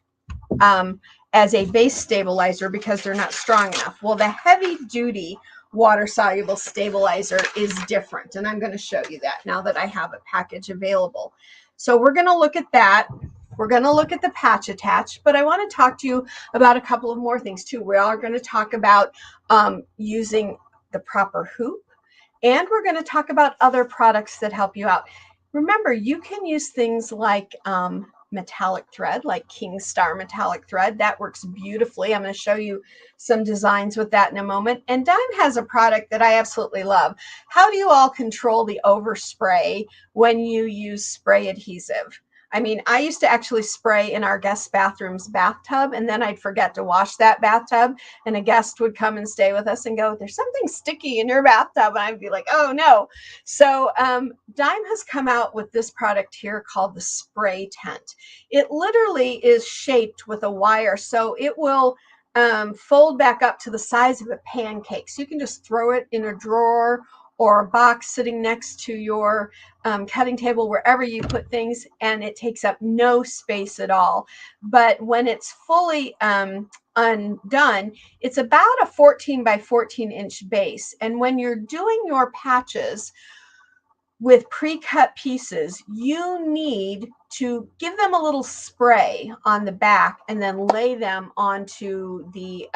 as a base stabilizer because they're not strong enough. Well, the heavy duty water soluble stabilizer is different. And I'm going to show you that now that I have a package available. So we're going to look at that. We're going to look at the patch attach, but I want to talk to you about a couple of more things too. We are going to talk about using the proper hoop, and we're going to talk about other products that help you out. Remember, you can use things like metallic thread, like King Star metallic thread. That works beautifully. I'm going to show you some designs with that in a moment. And Dime has a product that I absolutely love. How do you all control the overspray when you use spray adhesive? I mean, I used to actually spray in our guest bathroom's bathtub, and then I'd forget to wash that bathtub, and a guest would come and stay with us and go, there's something sticky in your bathtub. And I'd be like, oh no. So Dime has come out with this product here called the spray tent. It literally is shaped with a wire, so it will fold back up to the size of a pancake. So you can just throw it in a drawer or a box sitting next to your cutting table, wherever you put things, and it takes up no space at all. But when it's fully undone, it's about a 14 by 14 inch base. And when you're doing your patches with pre-cut pieces, you need to give them a little spray on the back and then lay them onto the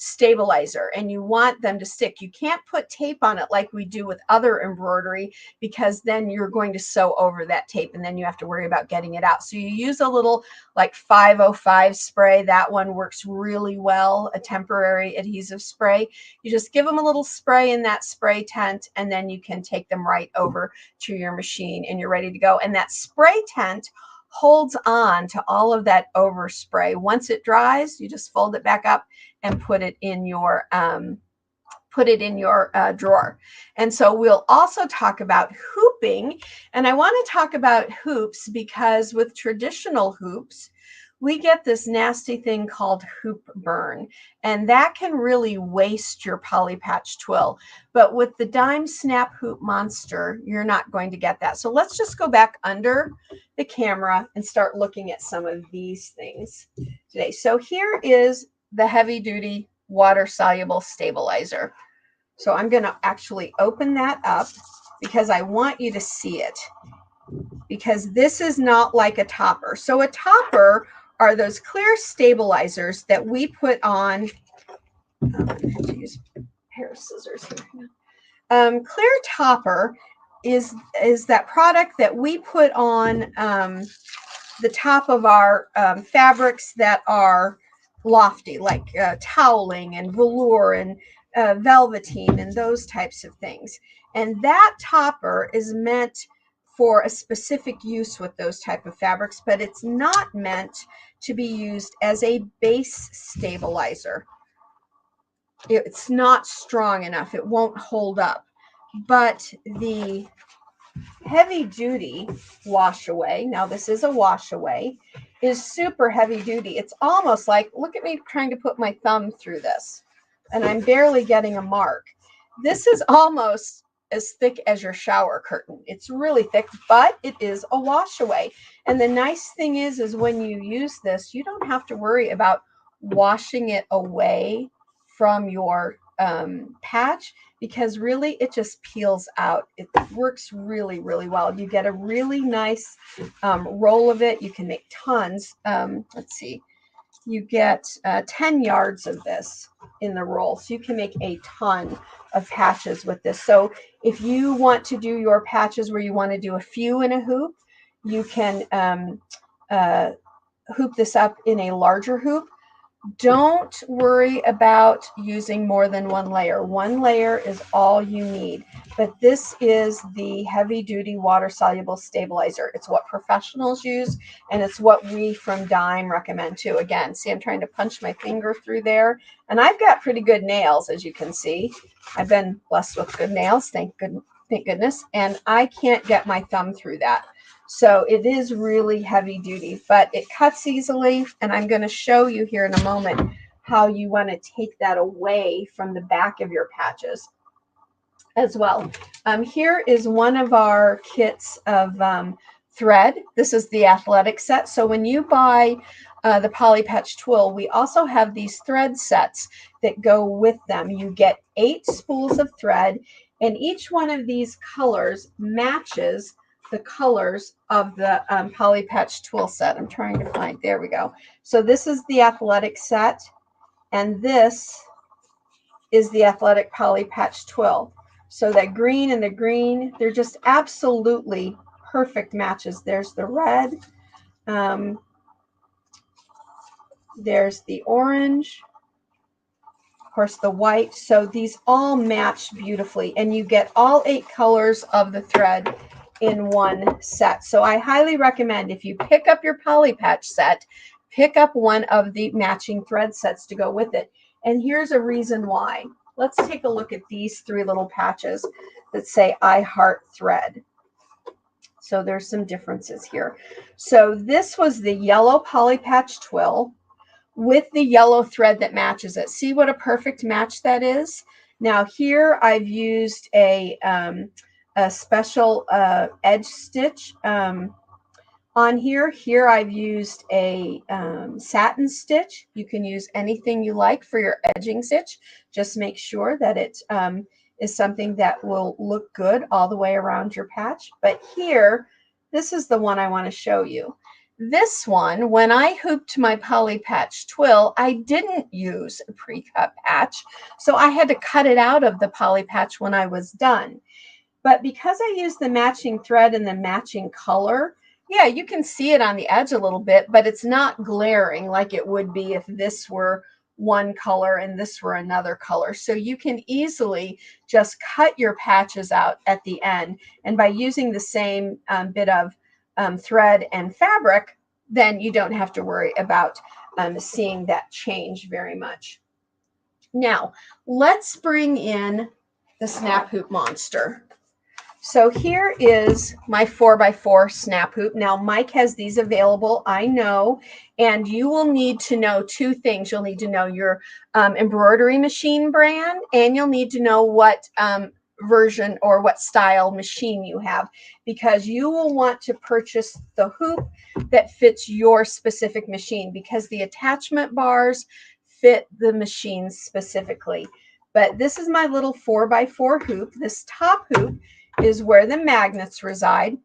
stabilizer, and you want them to stick. You can't put tape on it like we do with other embroidery, because then you're going to sew over that tape and then you have to worry about getting it out. So you use a little like 505 spray. That one works really well, a temporary adhesive spray. You just give them a little spray in that spray tent, and then you can take them right over to your machine and you're ready to go. And that spray tent holds on to all of that overspray. Once it dries, you just fold it back up and put it in your drawer. And so we'll also talk about hooping. And I want to talk about hoops because with traditional hoops, we get this nasty thing called hoop burn, and that can really waste your poly patch twill. But with the Dime Snap Hoop Monster, you're not going to get that. So let's just go back under the camera and start looking at some of these things today. So here is the heavy duty water soluble stabilizer. So I'm going to actually open that up because I want you to see it, because this is not like a topper. So a topper are those clear stabilizers that we put on. I'm going to have to use a pair of scissors here. Clear topper is that product that we put on the top of our fabrics that are lofty, like toweling and velour and velveteen and those types of things. And that topper is meant for a specific use with those type of fabrics, but it's not meant to be used as a base stabilizer. It's not strong enough. It won't hold up. But the heavy duty wash away, now this is a wash away, is super heavy duty. It's almost like, look at me trying to put my thumb through this, and I'm barely getting a mark. This is almost as thick as your shower curtain. It's really thick, but it is a wash away. And the nice thing is when you use this, you don't have to worry about washing it away from your patch, because really it just peels out. It works really, really well. You get a really nice roll of it. You can make tons. Let's see. You get 10 yards of this in the roll. So you can make a ton of patches with this. So if you want to do your patches where you want to do a few in a hoop, you can hoop this up in a larger hoop, don't worry about using more than one layer. One layer is all you need. But this is the heavy duty water soluble stabilizer. It's what professionals use, and it's what we from Dime recommend too. Again, see, I'm trying to punch my finger through there, and I've got pretty good nails, as you can see. I've been blessed with good nails, thank goodness, and I can't get my thumb through that. So it is really heavy duty, but it cuts easily. And I'm going to show you here in a moment how you want to take that away from the back of your patches as well. Here is one of our kits of thread. This is the athletic set. So when you buy the Poly Patch Twill, we also have these thread sets that go with them. You get 8 spools of thread, and each one of these colors matches the colors of the Poly Patch Twill set. I'm trying to find, there we go. So this is the athletic set, and this is the athletic Poly Patch Twill. So that green and the green, they're just absolutely perfect matches. There's the red, there's the orange, of course the white. So these all match beautifully, and you get all 8 colors of the thread in one set. So I highly recommend, if you pick up your Poly Patch set, pick up one of the matching thread sets to go with it. And here's a reason why. Let's take a look at these 3 little patches that say I Heart Thread. So there's some differences here. So this was the yellow Poly Patch Twill with the yellow thread that matches it. See what a perfect match that is? Now here I've used a special edge stitch on here. Here I've used a satin stitch. You can use anything you like for your edging stitch. Just make sure that it is something that will look good all the way around your patch. But here, this is the one I want to show you. This one, when I hooped my Poly Patch Twill, I didn't use a pre-cut patch, so I had to cut it out of the Poly Patch when I was done. But because I used the matching thread and the matching color, yeah, you can see it on the edge a little bit, but it's not glaring like it would be if this were one color and this were another color. So you can easily just cut your patches out at the end. And by using the same bit of thread and fabric, then you don't have to worry about seeing that change very much. Now, let's bring in the snap hoop monster. So here is my 4x4 snap hoop. Now, Mike has these available, I know, and you will need to know 2 things. You'll need to know your embroidery machine brand, and you'll need to know what version or what style machine you have, because you will want to purchase the hoop that fits your specific machine, because the attachment bars fit the machine specifically. But this is my little 4x4 hoop. This top hoop is where the magnets reside.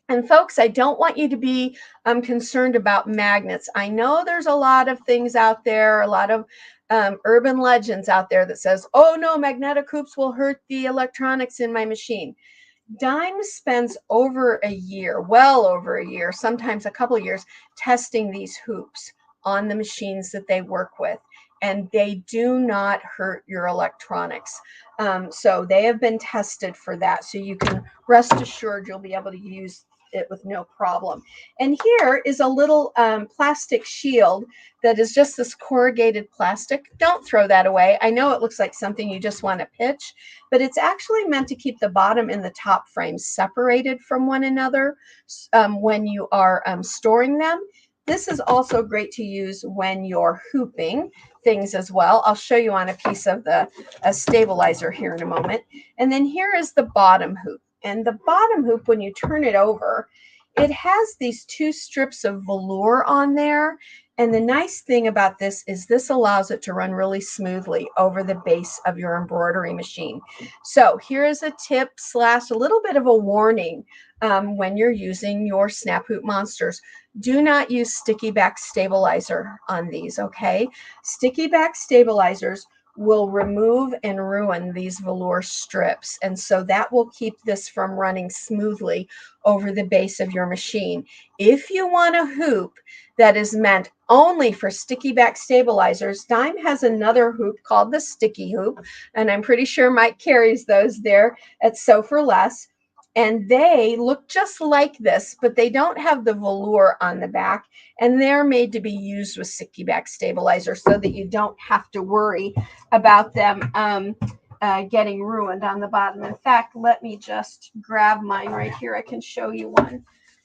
And folks, I don't want you to be concerned about magnets. I know there's a lot of things out there, a lot of urban legends out there that says, oh no, magnetic hoops will hurt the electronics in my machine. Dime spends over a year, well over a year, sometimes a couple of years, testing these hoops on the machines that they work with, and they do not hurt your electronics. So they have been tested for that. So you can rest assured you'll be able to use it with no problem. And here is a little plastic shield that is just this corrugated plastic. Don't throw that away. I know it looks like something you just want to pitch, but it's actually meant to keep the bottom and the top frames separated from one another when you are storing them. This is also great to use when you're hooping things as well. I'll show you on a piece of the stabilizer here in a moment. And then here is the bottom hoop. And the bottom hoop, when you turn it over, it has these 2 strips of velour on there. And the nice thing about this is this allows it to run really smoothly over the base of your embroidery machine. So here is a tip / a little bit of a warning when you're using your snap hoop monsters. Do not use sticky back stabilizer on these, okay? Sticky back stabilizers will remove and ruin these velour strips. And so that will keep this from running smoothly over the base of your machine. If you want a hoop that is meant only for sticky back stabilizers, Dime has another hoop called the sticky hoop, and I'm pretty sure Mike carries those there at Sew for Less. And they look just like this, but they don't have the velour on the back, and they're made to be used with sticky back stabilizer so that you don't have to worry about them getting ruined on the bottom. In fact, let me just grab mine right here. I can show you one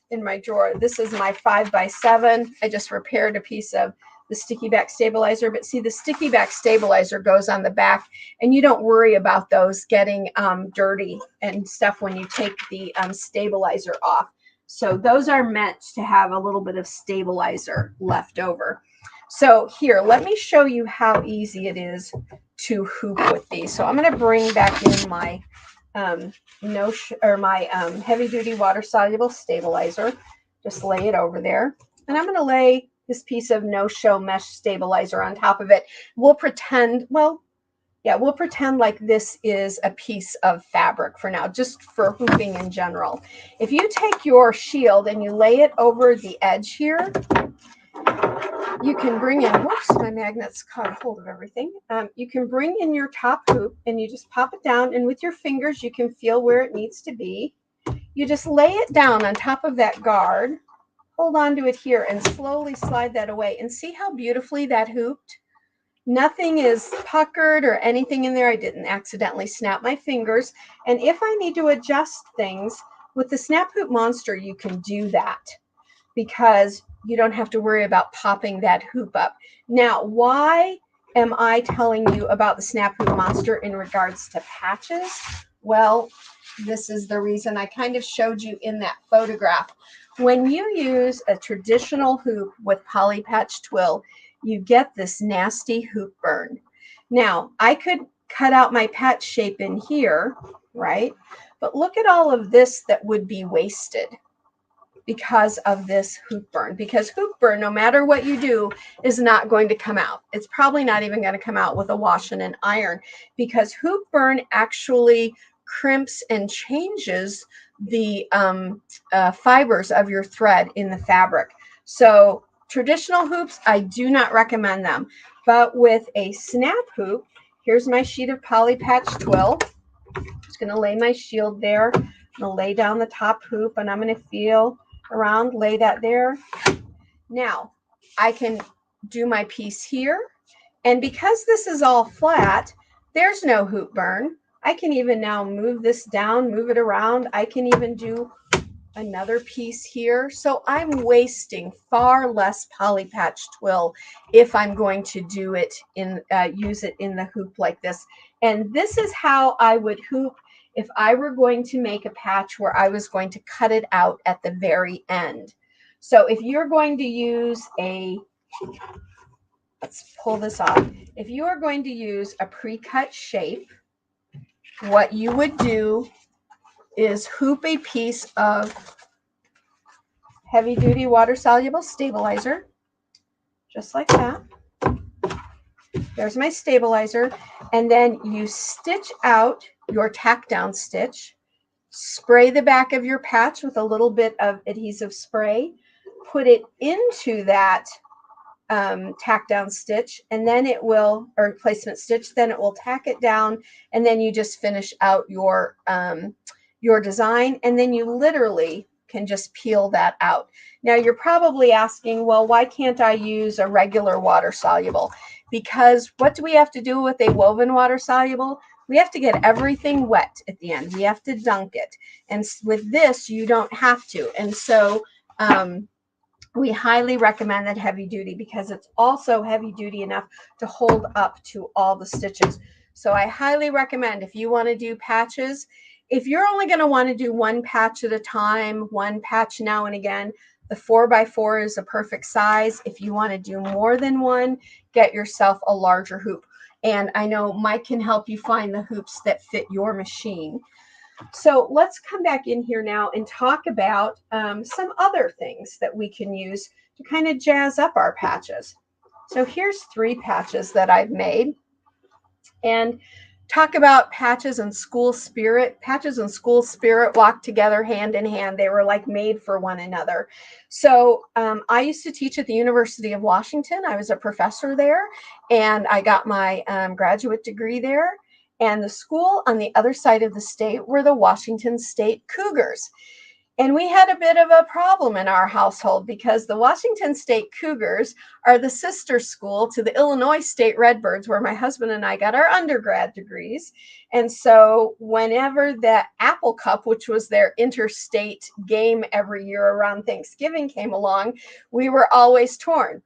in my drawer. This is my 5x7. I just repaired a piece of the sticky back stabilizer, but see, the sticky back stabilizer goes on the back, and you don't worry about those getting dirty and stuff when you take the stabilizer off. So those are meant to have a little bit of stabilizer left over. So here, let me show you how easy it is to hoop with these. So I'm going to bring back in my heavy duty water soluble stabilizer. Just lay it over there, and I'm going to lay this piece of no-show mesh stabilizer on top of it. We'll pretend, we'll pretend like this is a piece of fabric for now, just for hooping in general. If you take your shield and you lay it over the edge here, you can bring in, whoops, my magnet's caught hold of everything. You can bring in your top hoop and you just pop it down, and with your fingers, you can feel where it needs to be. You just lay it down on top of that guard, hold on to it here, and slowly slide that away, and see how beautifully that hooped. Nothing is puckered or anything in there. I didn't accidentally snap my fingers. And if I need to adjust things with the Snap Hoop Monster, you can do that because you don't have to worry about popping that hoop up. Now, why am I telling you about the Snap Hoop Monster in regards to patches? Well, this is the reason. I kind of showed you in that photograph. When you use a traditional hoop with poly patch twill, you get this nasty hoop burn. Now, I could cut out my patch shape in here, right? But look at all of this that would be wasted because of this hoop burn. Because hoop burn, no matter what you do, is not going to come out. It's probably not even going to come out with a wash and an iron, because hoop burn actually crimps and changes the fibers of your thread in the fabric. So traditional hoops, I do not recommend them. But with a snap hoop, here's my sheet of poly patch twill. I'm just going to lay my shield there. I'm going to lay down the top hoop, and I'm going to feel around, lay that there. Now, I can do my piece here. And because this is all flat, there's no hoop burn. I can even now move this down, move it around. I can even do another piece here. So I'm wasting far less poly patch twill if I'm going to do it in, use it in the hoop like this. And this is how I would hoop if I were going to make a patch where I was going to cut it out at the very end. So if you're going to use a, let's pull this off. If you are going to use a pre-cut shape, what you would do is hoop a piece of heavy duty water soluble stabilizer, just like that. There's my stabilizer. And then you stitch out your tack down stitch, spray the back of your patch with a little bit of adhesive spray, put it into that tack down stitch, and then it will, or placement stitch, then it will tack it down, and then you just finish out your design, and then you literally can just peel that out. Now you're probably asking, well, why can't I use a regular water soluble? Because what do we have to do with a woven water soluble? We have to get everything wet at the end. We have to dunk it. And with this, you don't have to. And so we highly recommend that heavy duty, because it's also heavy duty enough to hold up to all the stitches. So I highly recommend, if you want to do patches, if you're only going to want to do one patch at a time, one patch now and again, the 4x4 is a perfect size. If you want to do more than one, get yourself a larger hoop. And I know Mike can help you find the hoops that fit your machine. So let's come back in here now and talk about some other things that we can use to kind of jazz up our patches. So here's 3 patches that I've made. And talk about patches and school spirit. Patches and school spirit walk together hand in hand. They were like made for one another. So I used to teach at the University of Washington. I was a professor there, and I got my graduate degree there. And the school on the other side of the state were the Washington State Cougars. And we had a bit of a problem in our household because the Washington State Cougars are the sister school to the Illinois State Redbirds, where my husband and I got our undergrad degrees. And so whenever the Apple Cup, which was their interstate game every year around Thanksgiving, came along, we were always torn.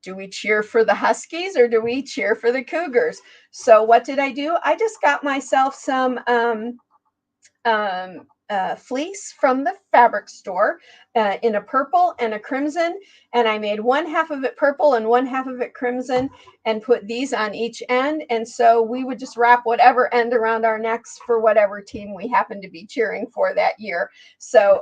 Do we cheer for the Huskies or do we cheer for the Cougars? So what did I do? I just got myself some fleece from the fabric store in a purple and a crimson, and I made one half of it purple and one half of it crimson and put these on each end. And so we would just wrap whatever end around our necks for whatever team we happened to be cheering for that year. So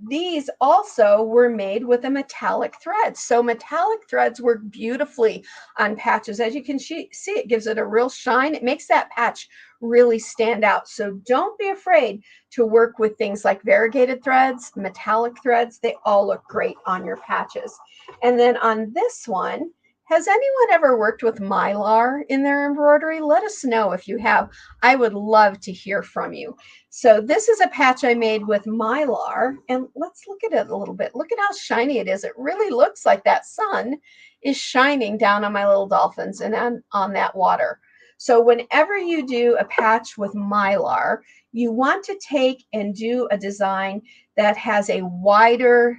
these also were made with a metallic thread. So metallic threads work beautifully on patches. As you can see, it gives it a real shine. It makes that patch really stand out. So don't be afraid to work with things like variegated threads, metallic threads. They all look great on your patches. And then on this one, has anyone ever worked with Mylar in their embroidery? Let us know if you have. I would love to hear from you. So this is a patch I made with Mylar, and let's look at it a little bit. Look at how shiny it is. It really looks like that sun is shining down on my little dolphins and on that water. So whenever you do a patch with Mylar, you want to take and do a design that has a wider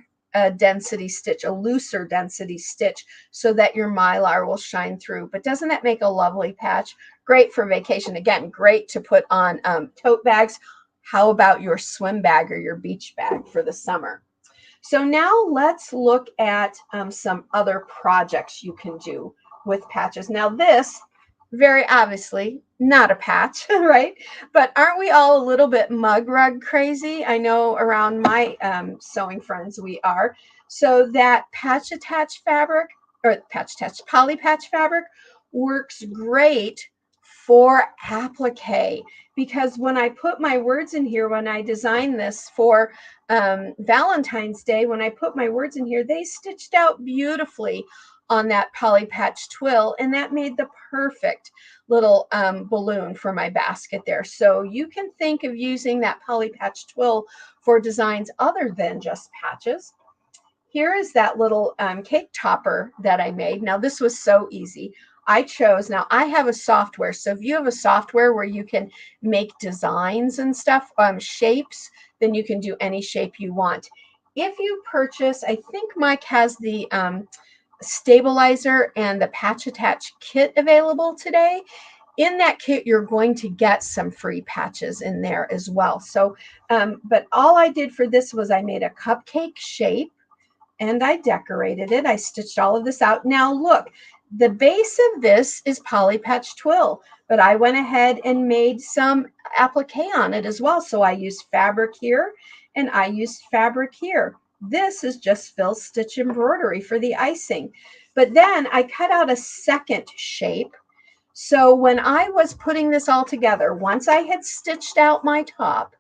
density stitch, a looser density stitch, so that your Mylar will shine through. But doesn't that make a lovely patch? Great for vacation. Again, great to put on tote bags. How about your swim bag or your beach bag for the summer? So now let's look at some other projects you can do with patches. Now this, very obviously, not a patch, right? But aren't we all a little bit mug rug crazy? I know around my sewing friends we are. So that patch attach fabric, or patch attach poly patch fabric, works great for applique, because when I put my words in here, when I designed this for Valentine's Day, when I put my words in here, they stitched out beautifully on that poly patch twill, and that made the perfect little balloon for my basket there. So you can think of using that poly patch twill for designs other than just patches. Here is that little cake topper that I made. Now this was so easy. I chose, now I have a software. So if you have a software where you can make designs and stuff, shapes, then you can do any shape you want. If you purchase, I think Mike has the stabilizer and the patch attach kit available today. In that kit, you're going to get some free patches in there as well. So, but all I did for this was I made a cupcake shape and I decorated it. I stitched all of this out. Now look, the base of this is poly patch twill, but I went ahead and made some applique on it as well. So I used fabric here and I used fabric here. This is just fill stitch embroidery for the icing. But then I cut out a second shape. So when I was putting this all together, once I had stitched out my top,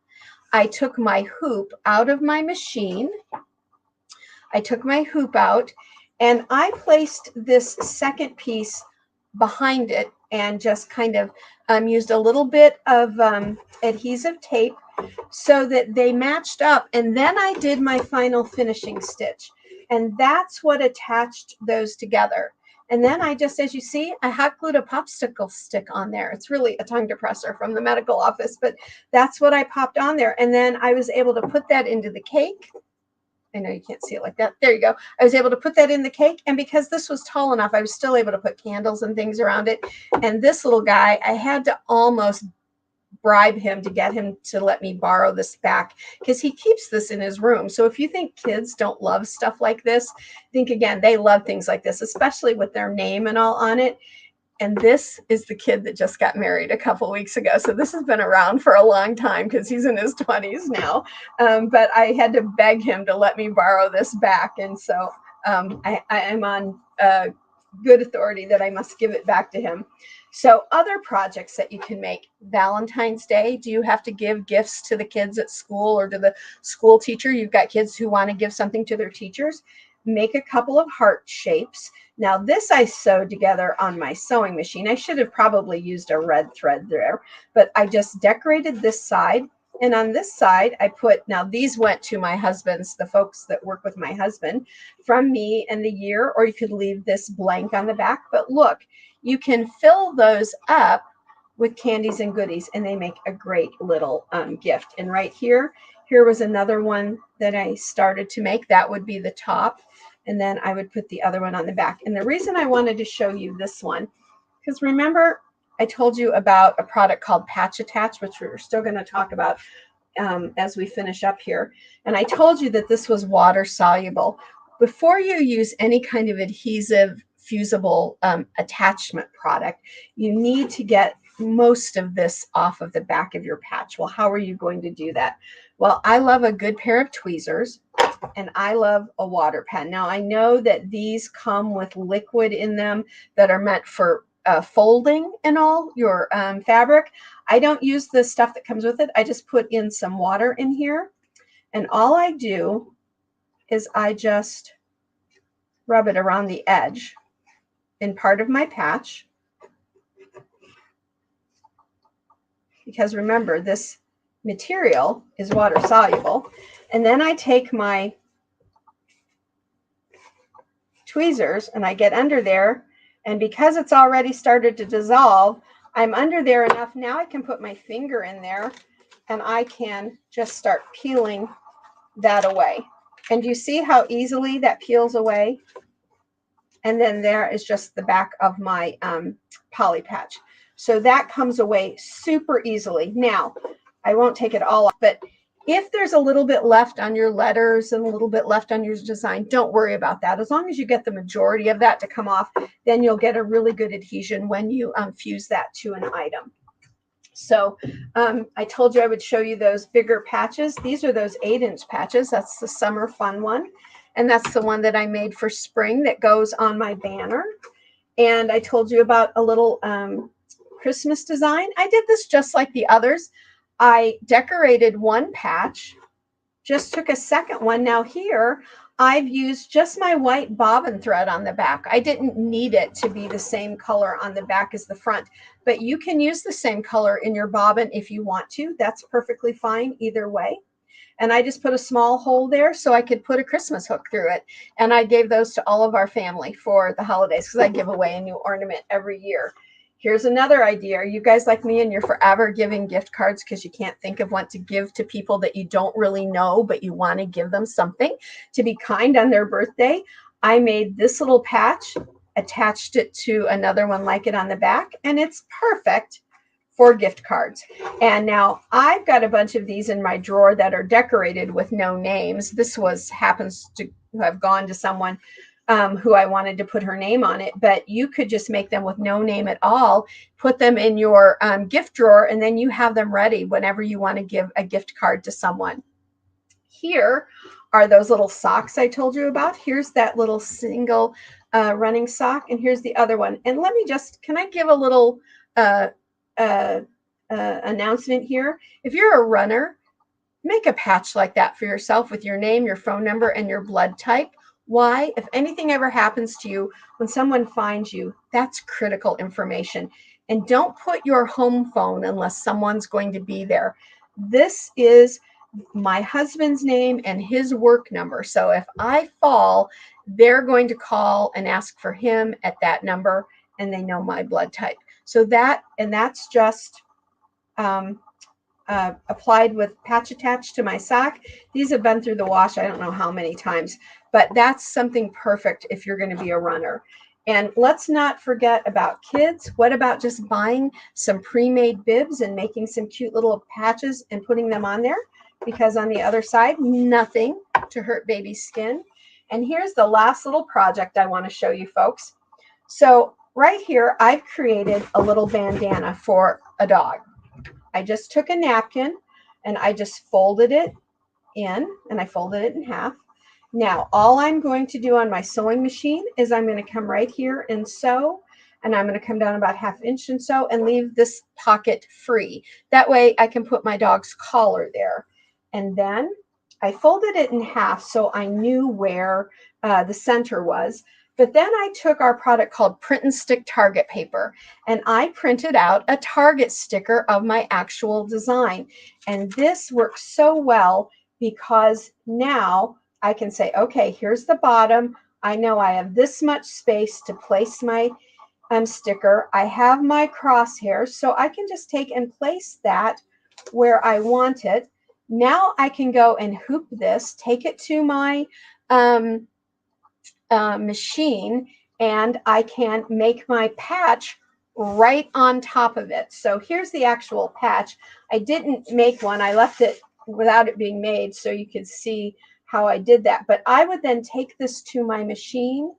I took my hoop out of my machine. I took my hoop out and I placed this second piece behind it and just kind of used a little bit of adhesive tape so that they matched up. And then I did my final finishing stitch. And that's what attached those together. And then I just, as you see, I hot glued a popsicle stick on there. It's really a tongue depressor from the medical office, but that's what I popped on there. And then I was able to put that into the cake. I know you can't see it like that. There you go. I was able to put that in the cake. And because this was tall enough, I was still able to put candles and things around it. And this little guy, I had to almost bribe him to get him to let me borrow this back because he keeps this in his room. So if you think kids don't love stuff like this, think again, they love things like this, especially with their name and all on it. And this is the kid that just got married a couple weeks ago. So this has been around for a long time because he's in his 20s now. But I had to beg him to let me borrow this back. And so I am on good authority that I must give it back to him. So other projects that you can make. Valentine's Day. Do you have to give gifts to the kids at school or to the school teacher? You've got kids who want to give something to their teachers. Make a couple of heart shapes. Now this I sewed together on my sewing machine. I should have probably used a red thread there, but I just decorated this side. And on this side, I put, now these went to my husband's, the folks that work with my husband, from me and the year, or you could leave this blank on the back. But look, you can fill those up with candies and goodies, and they make a great little gift. And right here was another one that I started to make. That would be the top. And then I would put the other one on the back. And the reason I wanted to show you this one, because remember, I told you about a product called Patch Attach, which we're still going to talk about as we finish up here. And I told you that this was water soluble. Before you use any kind of adhesive, fusible attachment product, you need to get most of this off of the back of your patch. Well, how are you going to do that? Well, I love a good pair of tweezers, and I love a water pen. Now, I know that these come with liquid in them that are meant for folding and all your fabric. I don't use the stuff that comes with it. I just put in some water in here, and all I do is I just rub it around the edge in part of my patch, because remember, this material is water soluble. And then I take my tweezers and I get under there, and because it's already started to dissolve, I'm under there enough. Now I can put my finger in there and I can just start peeling that away. And do you see how easily that peels away? And then there is just the back of my poly patch. So that comes away super easily. Now, I won't take it all off, but if there's a little bit left on your letters and a little bit left on your design, don't worry about that. As long as you get the majority of that to come off, then you'll get a really good adhesion when you fuse that to an item. So I told you I would show you those bigger patches. These are those 8-inch patches. That's the summer fun one. And that's the one that I made for spring that goes on my banner. And I told you about a little Christmas design. I did this just like the others. I decorated one patch, just took a second one. Now here, I've used just my white bobbin thread on the back. I didn't need it to be the same color on the back as the front, but you can use the same color in your bobbin if you want to. That's perfectly fine either way. And I just put a small hole there so I could put a Christmas hook through it. And I gave those to all of our family for the holidays because I give away a new ornament every year. Here's another idea. Are you guys like me and you're forever giving gift cards because you can't think of what to give to people that you don't really know, but you want to give them something to be kind on their birthday? I made this little patch, attached it to another one like it on the back, and it's perfect for gift cards. And now I've got a bunch of these in my drawer that are decorated with no names. This happens to have gone to someone who I wanted to put her name on it, but you could just make them with no name at all, put them in your gift drawer, and then you have them ready whenever you want to give a gift card to someone. Here are those little socks I told you about. Here's that little single running sock, and here's the other one. And let me just, can I give a little announcement here? If you're a runner, make a patch like that for yourself with your name, your phone number, and your blood type. Why? If anything ever happens to you, when someone finds you, that's critical information. And don't put your home phone unless someone's going to be there. This is my husband's name and his work number. So if I fall, they're going to call and ask for him at that number, and they know my blood type. So that's just applied with patch attached to my sock. These have been through the wash I don't know how many times, but that's something perfect if you're going to be a runner. And let's not forget about kids. What about just buying some pre-made bibs and making some cute little patches and putting them on there? Because on the other side, nothing to hurt baby's skin. And here's the last little project I want to show you folks. So right here, I've created a little bandana for a dog. I just took a napkin and I just folded it in, and I folded it in half. Now, all I'm going to do on my sewing machine is I'm going to come right here and sew, and I'm going to come down about 1/2 inch and sew and leave this pocket free. That way I can put my dog's collar there. And then I folded it in half so I knew where the center was. But then I took our product called Print and Stick Target paper, and I printed out a target sticker of my actual design. And this works so well because now I can say, okay, here's the bottom. I know I have this much space to place my sticker. I have my crosshairs, so I can just take and place that where I want it. Now I can go and hoop this, take it to my machine, and I can make my patch right on top of it. So here's the actual patch. I didn't make one. I left it without it being made so you could see how I did that. But I would then take this to my machine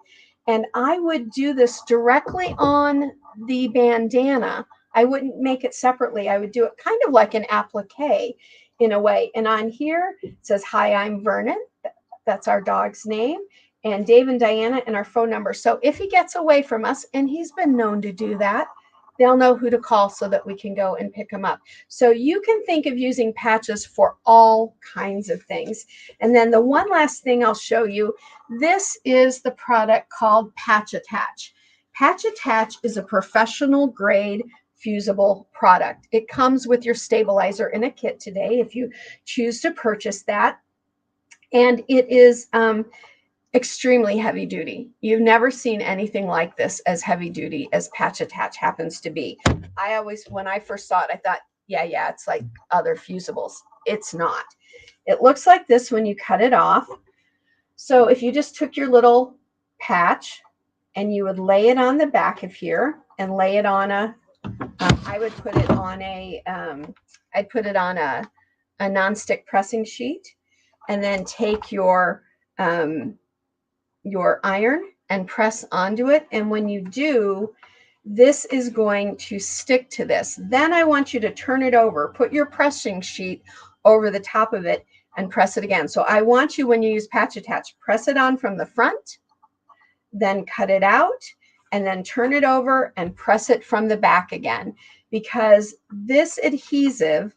and I would do this directly on the bandana. I wouldn't make it separately. I would do it kind of like an applique in a way. And on here it says, "Hi, I'm Vernon." That's our dog's name. And Dave and Diana and our phone number. So if he gets away from us, and he's been known to do that, they'll know who to call so that we can go and pick him up. So you can think of using patches for all kinds of things. And then the one last thing I'll show you, this is the product called Patch Attach. Patch Attach is a professional grade fusible product. It comes with your stabilizer in a kit today if you choose to purchase that. And it is extremely heavy duty. You've never seen anything like this as heavy duty as Patch Attach happens to be. I always, when I first saw it, I thought, yeah, it's like other fusibles. It's not. It looks like this when you cut it off. So if you just took your little patch and you would lay it on the back of here and lay it on a, I would put it on a, I'd put it on a nonstick pressing sheet, and then take your iron and press onto it. And when you do, this is going to stick to this. Then I want you to turn it over, put your pressing sheet over the top of it and press it again. So I want you, when you use Patch Attach, press it on from the front, then cut it out, and then turn it over and press it from the back again, because this adhesive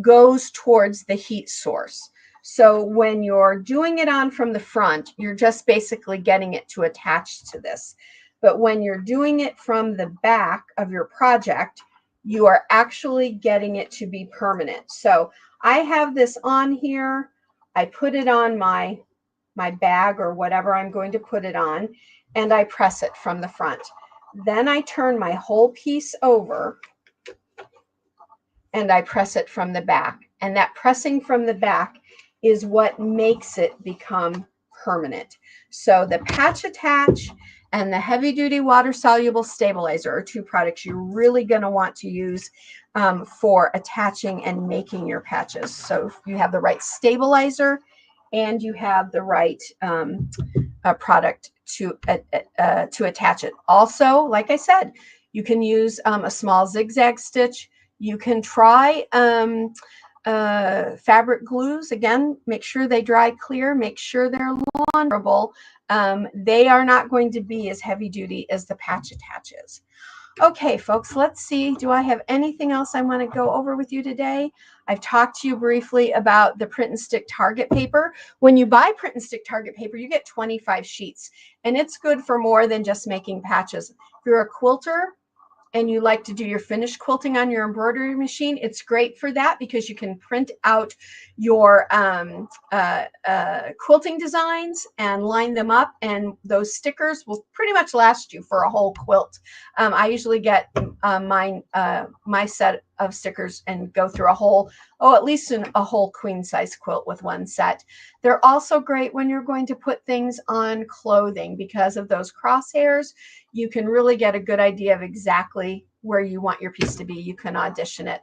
goes towards the heat source. So when you're doing it on from the front, you're just basically getting it to attach to this. But when you're doing it from the back of your project, you are actually getting it to be permanent. So I have this on here. I put it on my bag or whatever I'm going to put it on, and I press it from the front. Then I turn my whole piece over and I press it from the back. And that pressing from the back is what makes it become permanent. So the Patch Attach and the heavy duty water soluble stabilizer are two products you're really going to want to use for attaching and making your patches. So if you have the right stabilizer and you have the right product to attach it. Also, like I said, you can use a small zigzag stitch. You can try fabric glues. Again, make sure they dry clear, make sure they're launderable. They are not going to be as heavy duty as the Patch Attach is. Okay, folks, let's see. Do I have anything else I want to go over with you today? I've talked to you briefly about the Print and Stick Target paper. When you buy Print and Stick Target paper, you get 25 sheets, and it's good for more than just making patches. If you're a quilter and you like to do your finished quilting on your embroidery machine, it's great for that because you can print out your quilting designs and line them up, and those stickers will pretty much last you for a whole quilt. I usually get my set of stickers and go through a whole, at least a whole queen size quilt with one set. They're also great when you're going to put things on clothing. Because of those crosshairs, you can really get a good idea of exactly where you want your piece to be. You can audition it.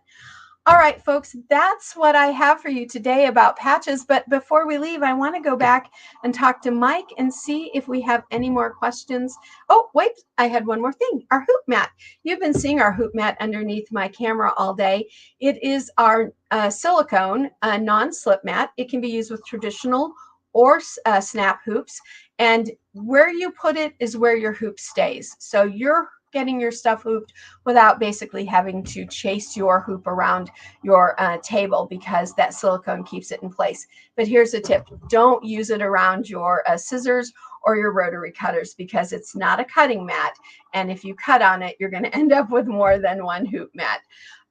All right, folks, that's what I have for you today about patches. But before we leave, I want to go back and talk to Mike and see if we have any more questions. Oh, wait, I had one more thing. Our hoop mat. You've been seeing our hoop mat underneath my camera all day. It is our silicone non-slip mat. It can be used with traditional or snap hoops. And where you put it is where your hoop stays. So you're getting your stuff hooped without basically having to chase your hoop around your table, because that silicone keeps it in place. But here's a tip: don't use it around your scissors or your rotary cutters, because it's not a cutting mat. And if you cut on it, you're going to end up with more than one hoop mat.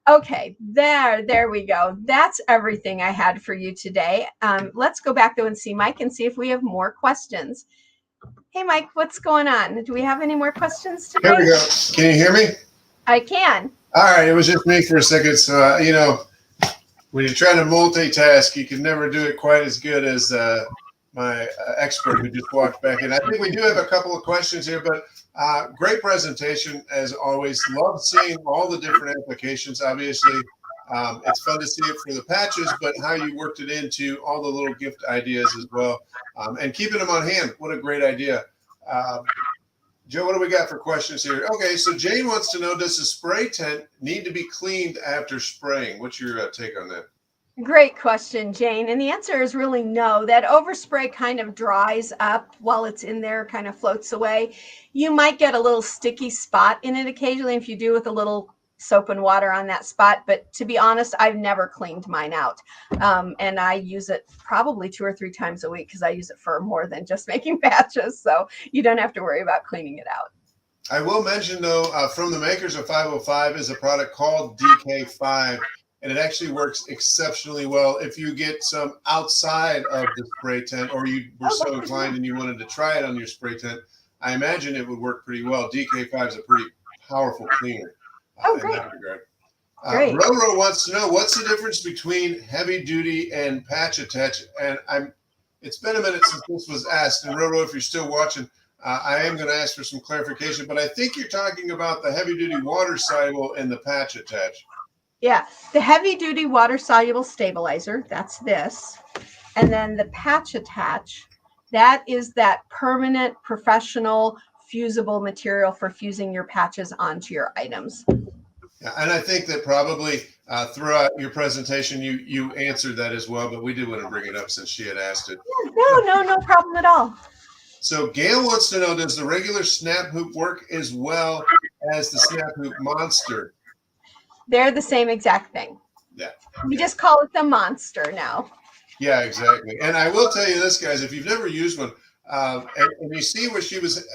Okay, there we go. That's everything I had for you today. Let's go back though and see Mike and see if we have more questions. Hey, Mike, what's going on? Do we have any more questions today? Here we go. Can you hear me? I can. All right. It was just me for a second. So, when you're trying to multitask, you can never do it quite as good as my expert who just walked back in. I think we do have a couple of questions here, but great presentation as always. Love seeing all the different applications. Obviously, it's fun to see it for the patches, but how you worked it into all the little gift ideas as well, and keeping them on hand. What a great idea. Joe, what do we got for questions here? Okay, so Jane wants to know, does the spray tent need to be cleaned after spraying? What's your take on that? Great question, Jane. And the answer is really no. That overspray kind of dries up while it's in there, kind of floats away. You might get a little sticky spot in it occasionally if you do with a little soap and water on that spot. But to be honest, I've never cleaned mine out. And I use it probably 2 or 3 times a week because I use it for more than just making patches. So you don't have to worry about cleaning it out. I will mention, though, from the makers of 505 is a product called DK5. And it actually works exceptionally well if you get some outside of the spray tent, or you were so inclined and you wanted to try it on your spray tent. I imagine it would work pretty well. DK5 is a pretty powerful cleaner in that regard. Roro wants to know, what's the difference between heavy duty and patch attach? And it's been a minute since this was asked. And Roro, if you're still watching, I am going to ask for some clarification. But I think you're talking about the heavy duty water soluble and the patch attach. Yeah, the heavy duty water soluble stabilizer, that's this. And then the patch attach, that is that permanent, professional, fusible material for fusing your patches onto your items. Yeah, and I think that probably throughout your presentation, you answered that as well, but we did want to bring it up since she had asked it. No problem at all. So Gail wants to know, does the regular snap hoop work as well as the snap hoop monster? They're the same exact thing. Yeah. We just call it the monster now. Yeah, exactly. And I will tell you this, guys, if you've never used one, and you see where she was,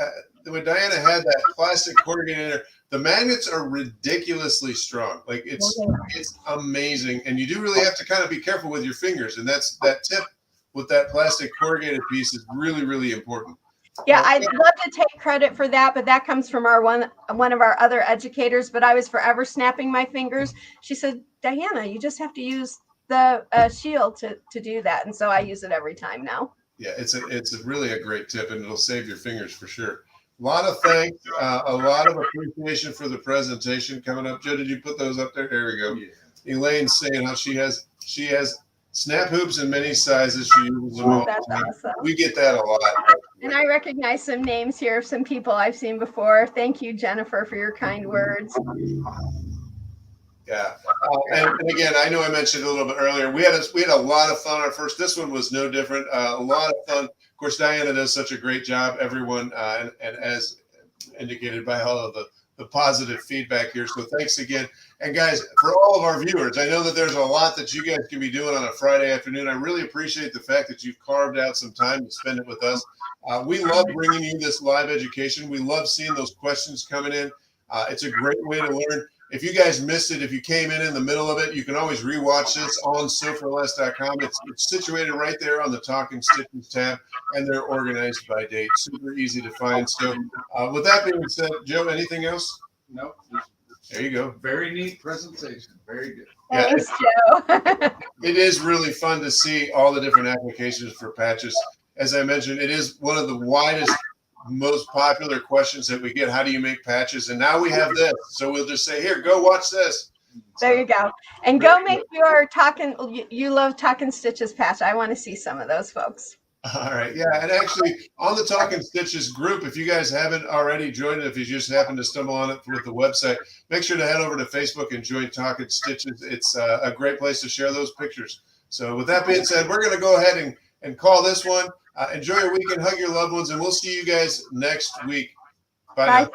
when Diana had that plastic corrugated in there, the magnets are ridiculously strong. Like it's amazing. And you do really have to kind of be careful with your fingers. And that tip with that plastic corrugated piece is really, really important. Yeah, I'd love to take credit for that, but that comes from one of our other educators. But I was forever snapping my fingers. She said, Diana, you just have to use the shield to do that. And so I use it every time now. Yeah, it's really a great tip, and it'll save your fingers for sure. A lot of thanks, a lot of appreciation for the presentation coming up. Joe, did you put those up there? There we go. Yeah. Elaine's saying how she has snap hoops in many sizes. She uses them all the time. Awesome. We get that a lot. And I recognize some names here of some people I've seen before. Thank you, Jennifer, for your kind words. Yeah, and again, I know I mentioned a little bit earlier. We had a lot of fun. This one was no different. A lot of fun. Of course, Diana does such a great job. Everyone, and as indicated by all of the positive feedback here. So thanks again. And guys, for all of our viewers, I know that there's a lot that you guys can be doing on a Friday afternoon. I really appreciate the fact that you've carved out some time to spend it with us. We love bringing you this live education. We love seeing those questions coming in. It's a great way to learn. If you guys missed it, if you came in the middle of it, you can always rewatch this on SoForLess.com. It's situated right there on the Talkin Stitches tab, and they're organized by date. Super easy to find. So with that being said, Joe, anything else? No. There you go. Very neat presentation. Very good. Thanks, Joe. It is really fun to see all the different applications for patches. As I mentioned, it is one of the widest, most popular questions that we get. How do you make patches? And now we have this. So we'll just say, here, go watch this. There you go. And go make your you love Talkin Stitches patch. I want to see some of those folks. All right. Yeah. And actually on the Talkin Stitches group, if you guys haven't already joined it, if you just happen to stumble on it with the website, make sure to head over to Facebook and join Talkin Stitches. It's a great place to share those pictures. So with that being said, we're going to go ahead and call this one. Enjoy your weekend. Hug your loved ones, and we'll see you guys next week. Bye Bye. now.